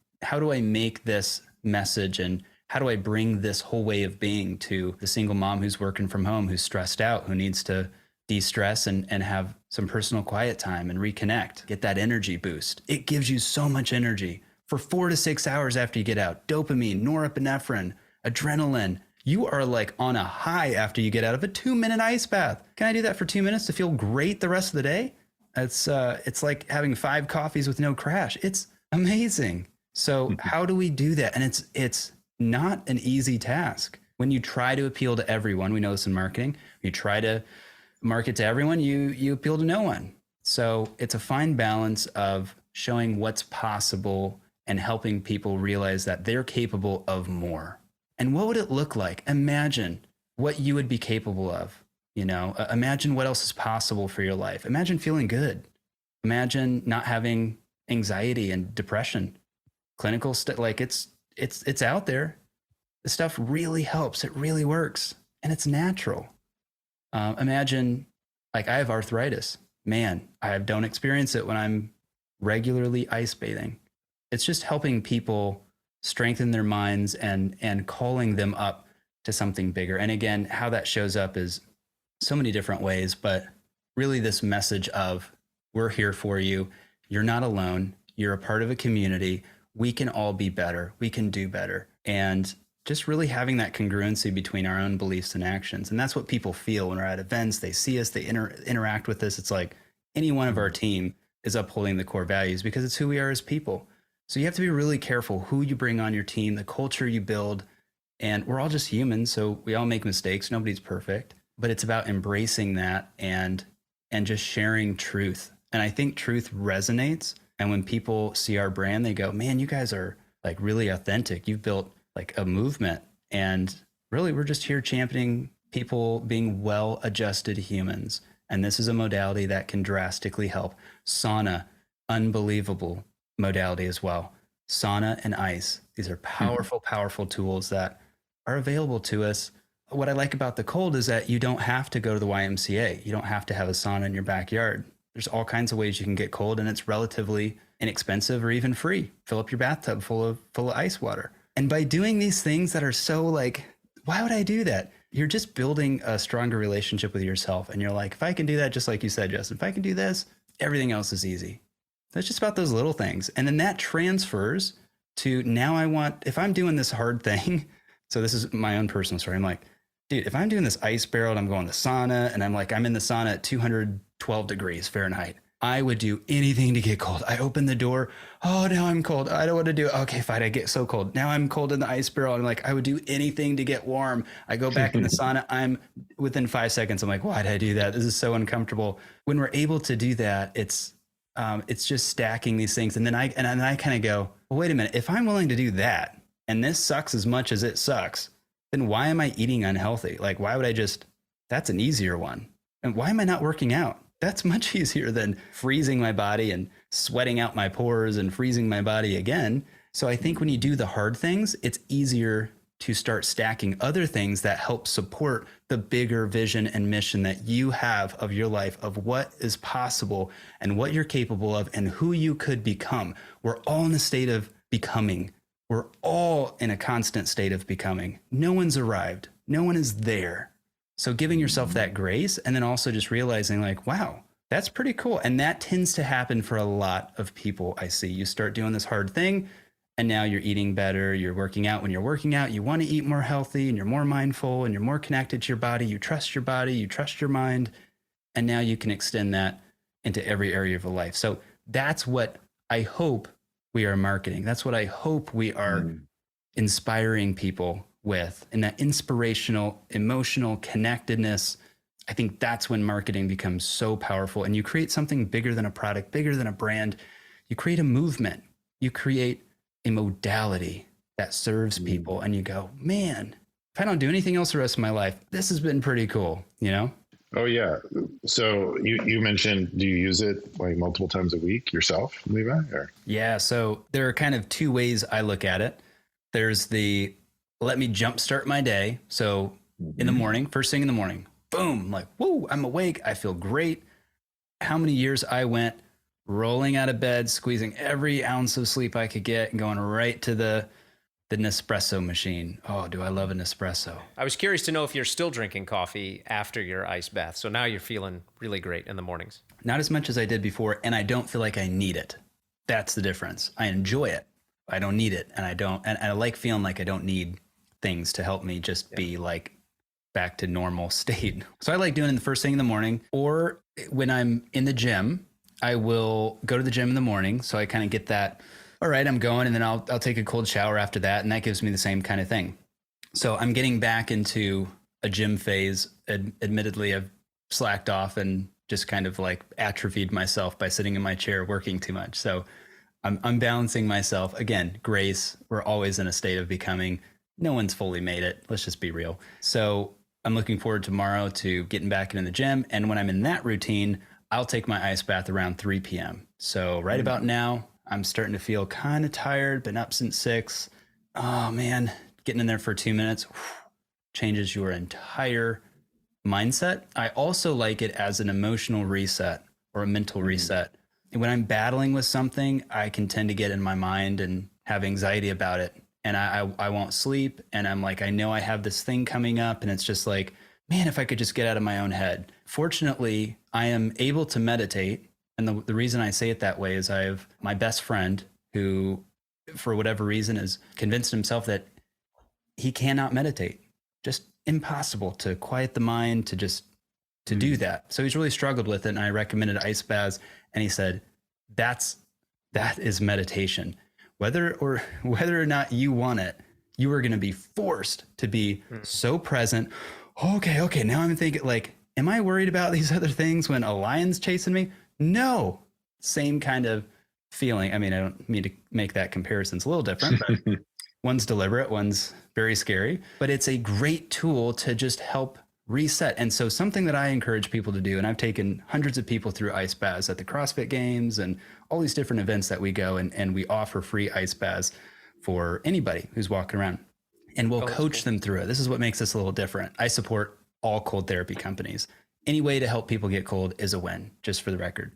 make this message, and how do I bring this whole way of being to the single mom who's working from home, who's stressed out, who needs to de-stress and have some personal quiet time and reconnect, get that energy boost? It gives you so much energy for 4 to 6 hours after you get out. Dopamine, norepinephrine, adrenaline. You are like on a high after you get out of a 2-minute ice bath. Can I do that for 2 minutes to feel great the rest of the day? It's like having 5 coffees with no crash. It's amazing. So how do we do that? And it's not an easy task. When you try to appeal to everyone, we know this in marketing, you try to market to everyone, you appeal to no one. So it's a fine balance of showing what's possible and helping people realize that they're capable of more. And what would it look like? Imagine what you would be capable of. You know, imagine what else is possible for your life. Imagine feeling good. Imagine not having anxiety and depression. Clinical stuff, like it's out there. The stuff really helps. It really works, and it's natural. Imagine, like, I have arthritis. Man, I don't experience it when I'm regularly ice bathing. It's just helping people strengthen their minds and calling them up to something bigger. And again, how that shows up is so many different ways, but really this message of we're here for you. You're not alone. You're a part of a community. We can all be better. We can do better. And just really having that congruency between our own beliefs and actions. And that's what people feel when we're at events. They see us, they interact with us. It's like any one of our team is upholding the core values because it's who we are as people. So you have to be really careful who you bring on your team, the culture you build. And we're all just humans, so we all make mistakes. Nobody's perfect, but it's about embracing that and just sharing truth. And I think truth resonates. And when people see our brand, they go, man, you guys are like really authentic. You've built like a movement. And really, we're just here championing people being well-adjusted humans. And this is a modality that can drastically help. Sauna, unbelievable modality as well. Sauna and ice. These are powerful, powerful tools that are available to us. What I like about the cold is that you don't have to go to the YMCA. You don't have to have a sauna in your backyard. There's all kinds of ways you can get cold, and it's relatively inexpensive or even free. Fill up your bathtub full of ice water. And by doing these things that are so like, why would I do that? You're just building a stronger relationship with yourself. And you're like, if I can do that, just like you said, Justin, if I can do this, everything else is easy. That's just about those little things. And then that transfers to now if I'm doing this hard thing, so this is my own personal story. I'm like, dude, if I'm doing this ice barrel and I'm going to sauna and I'm in the sauna at 212 degrees Fahrenheit, I would do anything to get cold. I open the door. Oh, now I'm cold. I don't want to do it. Okay, fine. I get so cold. Now I'm cold in the ice barrel. I'm like, I would do anything to get warm. I go back in the sauna. I'm within 5 seconds. I'm like, why did I do that? This is so uncomfortable. When we're able to do that, it's just stacking these things. And then I kind of go, well, wait a minute. If I'm willing to do that, and this sucks as much as it sucks, then why am I eating unhealthy? Like, why would that's an easier one. And why am I not working out? That's much easier than freezing my body and sweating out my pores and freezing my body again. So I think when you do the hard things, it's easier to start stacking other things that help support the bigger vision and mission that you have of your life, of what is possible and what you're capable of and who you could become. We're all in a state of becoming. We're all in a constant state of becoming. No one's arrived. No one is there. So giving yourself that grace and then also just realizing like, wow, that's pretty cool. And that tends to happen for a lot of people I see. You start doing this hard thing and now you're eating better. You're working out. When you're working out, you want to eat more healthy and you're more mindful and you're more connected to your body. You trust your mind. And now you can extend that into every area of your life. So that's what I hope we are marketing. That's what I hope we are inspiring people with, and that inspirational, emotional connectedness. I think that's when marketing becomes so powerful, and you create something bigger than a product, bigger than a brand. You create a movement, you create a modality that serves people, and you go, man, if I don't do anything else the rest of my life, this has been pretty cool, you know? Oh yeah. So you mentioned, do you use it like multiple times a week yourself, Levi? Or? Yeah. So there are kind of two ways I look at it. There's the let me jumpstart my day. So in the morning, first thing in the morning, boom, like, whoa, I'm awake. I feel great. How many years I went rolling out of bed, squeezing every ounce of sleep I could get and going right to the Nespresso machine. Oh, do I love an espresso? I was curious to know if you're still drinking coffee after your ice bath. So now you're feeling really great in the mornings. Not as much as I did before, and I don't feel like I need it. That's the difference. I enjoy it. I don't need it, and I like feeling like I don't need things to help me just be like back to normal state. So I like doing it the first thing in the morning, or when I'm in the gym, I will go to the gym in the morning. So I kind of get that, all right, I'm going, and then I'll take a cold shower after that. And that gives me the same kind of thing. So I'm getting back into a gym phase. Admittedly, I've slacked off and just kind of like atrophied myself by sitting in my chair working too much. So I'm balancing myself. Again, grace, we're always in a state of becoming. No one's fully made it. Let's just be real. So I'm looking forward tomorrow to getting back into the gym. And when I'm in that routine, I'll take my ice bath around 3 p.m. So right about now, I'm starting to feel kind of tired, been up since 6. Oh man, getting in there for 2 minutes changes your entire mindset. I also like it as an emotional reset or a mental reset. And when I'm battling with something, I can tend to get in my mind and have anxiety about it. And I won't sleep. And I'm like, I know I have this thing coming up. And it's just like, man, if I could just get out of my own head. Fortunately, I am able to meditate. And the reason I say it that way is I have my best friend who, for whatever reason, has convinced himself that he cannot meditate. Just impossible to quiet the mind, to do that. So he's really struggled with it. And I recommended ice baths. And he said, that is meditation. Whether or not you want it, You are going to be forced to be so present. Okay. Now I'm thinking like, am I worried about these other things when a lion's chasing me? No. Same kind of feeling. I mean, I don't mean to make that comparison. It's a little different, but one's deliberate, one's very scary, but it's a great tool to just help reset. And so something that I encourage people to do, and I've taken hundreds of people through ice baths at the CrossFit Games and all these different events that we go, and we offer free ice baths for anybody who's walking around, and we'll coach them through it. This is what makes us a little different. I support all cold therapy companies. Any way to help people get cold is a win, just for the record.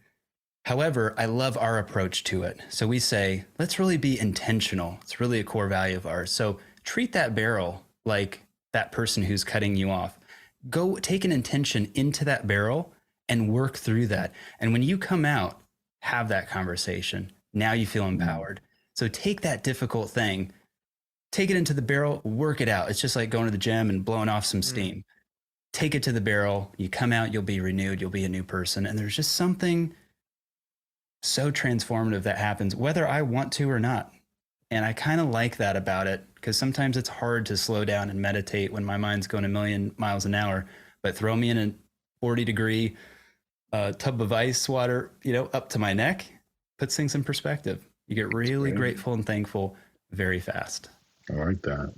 However, I love our approach to it. So we say, let's really be intentional. It's really a core value of ours. So treat that barrel like that person who's cutting you off. Go take an intention into that barrel and work through that. And when you come out, have that conversation. Now you feel empowered. So take that difficult thing, take it into the barrel, work it out. It's just like going to the gym and blowing off some steam. Take it to the barrel. You come out, you'll be renewed. You'll be a new person. And there's just something so transformative that happens, whether I want to or not. And I kind of like that about it, because sometimes it's hard to slow down and meditate when my mind's going a million miles an hour. But throw me in a 40-degree tub of ice water, up to my neck, puts things in perspective. You get really grateful and thankful very fast. I like that.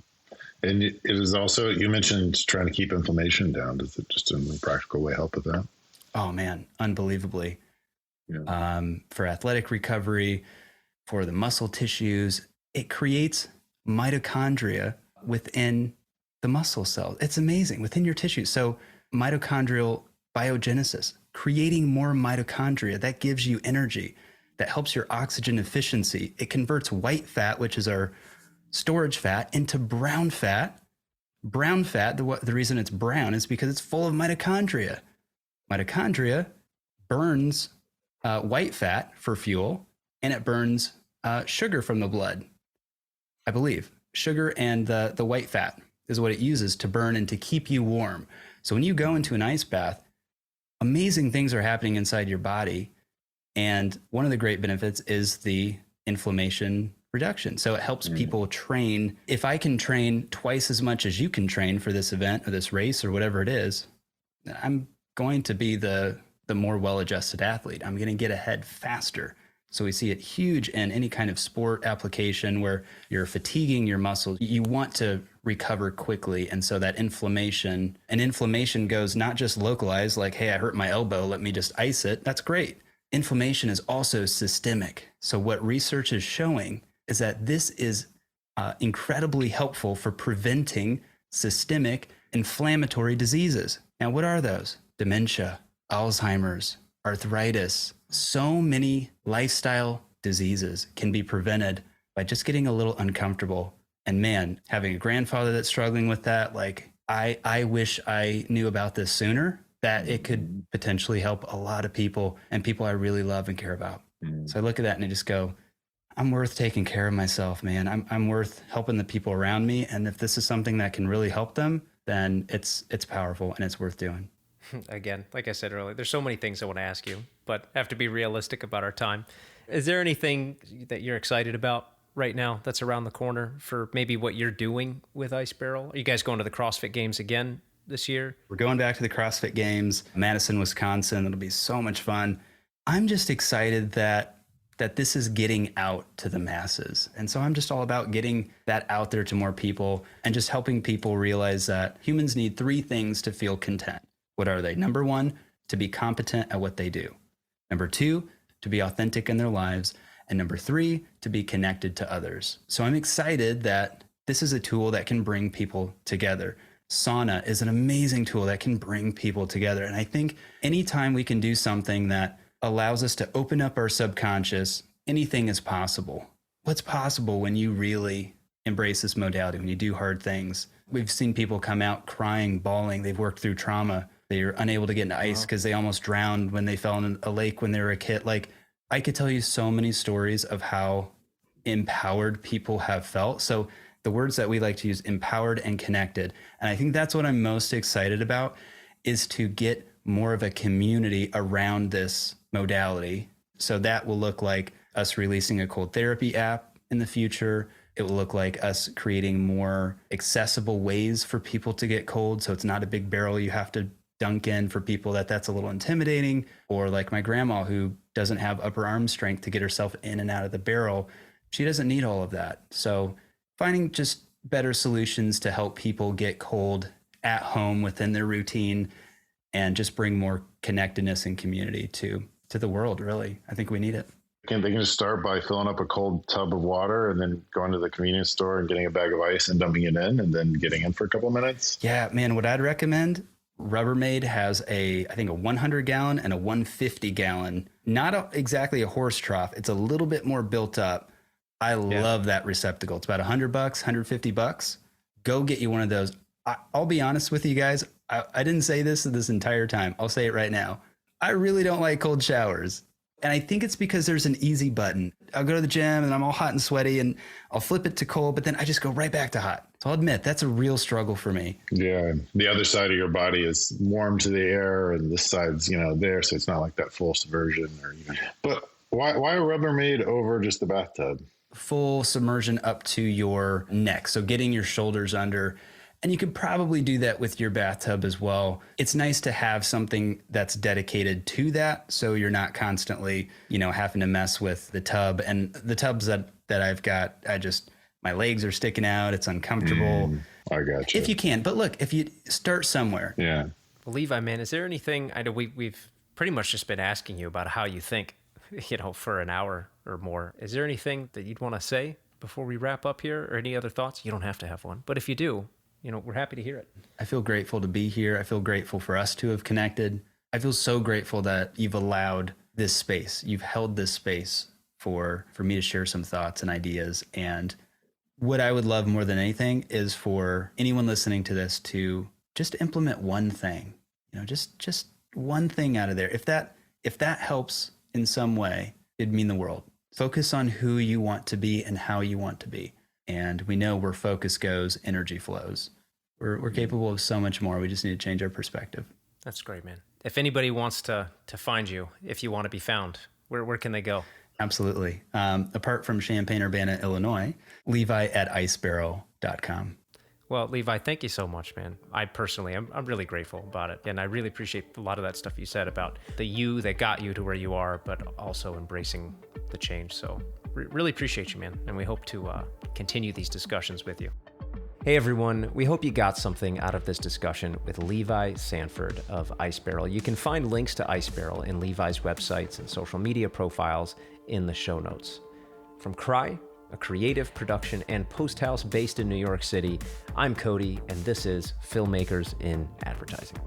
And it is also, you mentioned trying to keep inflammation down. Does it just in a practical way help with that? Oh man, unbelievably. Yeah. For athletic recovery, for the muscle tissues, it creates mitochondria within the muscle cells. It's amazing within your tissue. So mitochondrial biogenesis, creating more mitochondria, that gives you energy, that helps your oxygen efficiency. It converts white fat, which is our storage fat, into brown fat. Brown fat, the reason it's brown is because it's full of mitochondria. Mitochondria burns white fat for fuel, and it burns sugar from the blood. I believe sugar and the white fat is what it uses to burn and to keep you warm. So when you go into an ice bath, amazing things are happening inside your body. And one of the great benefits is the inflammation reduction. So it helps people train. If I can train twice as much as you can train for this event or this race or whatever it is, I'm going to be the more well-adjusted athlete. I'm going to get ahead faster. So we see it huge in any kind of sport application where you're fatiguing your muscles. You want to recover quickly. And so that inflammation goes not just localized, like, hey, I hurt my elbow, let me just ice it. That's great. Inflammation is also systemic. So what research is showing is that this is incredibly helpful for preventing systemic inflammatory diseases. Now, what are those? Dementia, Alzheimer's, arthritis. So many lifestyle diseases can be prevented by just getting a little uncomfortable. And man, having a grandfather that's struggling with that, like I wish I knew about this sooner, that it could potentially help a lot of people and people I really love and care about. So I look at that and I just go, I'm worth taking care of myself, man. I'm worth helping the people around me. And if this is something that can really help them, then it's powerful and it's worth doing. Again, like I said earlier, there's so many things I want to ask you, but I have to be realistic about our time. Is there anything that you're excited about right now that's around the corner for maybe what you're doing with Ice Barrel? Are you guys going to the CrossFit Games again this year? We're going back to the CrossFit Games, Madison, Wisconsin. It'll be so much fun. I'm just excited that this is getting out to the masses. And so I'm just all about getting that out there to more people and just helping people realize that humans need 3 things to feel content. What are they? Number 1, to be competent at what they do. Number 2, to be authentic in their lives. And number 3, to be connected to others. So I'm excited that this is a tool that can bring people together. Sauna is an amazing tool that can bring people together. And I think anytime we can do something that allows us to open up our subconscious, anything is possible. What's possible when you really embrace this modality, when you do hard things? We've seen people come out crying, bawling. They've worked through trauma. They're unable to get into ice because they almost drowned when they fell in a lake when they were a kid. Like, I could tell you so many stories of how empowered people have felt. So the words that we like to use, empowered and connected. And I think that's what I'm most excited about, is to get more of a community around this modality. So that will look like us releasing a cold therapy app in the future. It will look like us creating more accessible ways for people to get cold. So it's not a big barrel you have to dunk in for people that's a little intimidating, or like my grandma who doesn't have upper arm strength to get herself in and out of the barrel. She doesn't need all of that. So finding just better solutions to help people get cold at home within their routine and just bring more connectedness and community to the world, really. I think we need it. They can just start by filling up a cold tub of water and then going to the convenience store and getting a bag of ice and dumping it in and then getting in for a couple of minutes. Yeah, man, what I'd recommend, Rubbermaid has I think a 100 gallon and a 150 gallon, not exactly a horse trough. It's a little bit more built up. I love that receptacle. It's about $100, $150. Go get you one of those. I'll be honest with you guys. I didn't say this entire time. I'll say it right now. I really don't like cold showers. And I think it's because there's an easy button. I'll go to the gym and I'm all hot and sweaty and I'll flip it to cold, but then I just go right back to hot. So I'll admit that's a real struggle for me. Yeah. The other side of your body is warm to the air and this side's, there. So it's not like that full submersion but why a Rubbermaid over just the bathtub? Full submersion up to your neck. So getting your shoulders under. And you could probably do that with your bathtub as well. It's nice to have something that's dedicated to that, so you're not constantly, having to mess with the tub. And the tubs that I've got, my legs are sticking out. It's uncomfortable. I got you. If you can. But look, if you start somewhere. Yeah. Well, Levi, man, is there anything, I know we've pretty much just been asking you about how you think, for an hour or more. Is there anything that you'd want to say before we wrap up here, or any other thoughts? You don't have to have one, but if you do, we're happy to hear it. I feel grateful to be here. I feel grateful for us to have connected. I feel so grateful that you've allowed this space. You've held this space for me to share some thoughts and ideas. And what I would love more than anything is for anyone listening to this to just implement one thing, just one thing out of there. If that helps in some way, it'd mean the world. Focus on who you want to be and how you want to be. And we know where focus goes, energy flows. We're capable of so much more. We just need to change our perspective. That's great, man. If anybody wants to find you, if you want to be found, where can they go? Absolutely. Apart from Champaign-Urbana, Illinois, Levi at icebarrel.com. Well, Levi, thank you so much, man. I personally, I'm really grateful about it. And I really appreciate a lot of that stuff you said about the you that got you to where you are, but also embracing the change. So really appreciate you, man. And we hope to continue these discussions with you. Hey, everyone. We hope you got something out of this discussion with Levi Sanford of Ice Barrel. You can find links to Ice Barrel in Levi's websites and social media profiles in the show notes. From Cry, a creative production and post house based in New York City, I'm Cody, and this is Filmmakers in Advertising.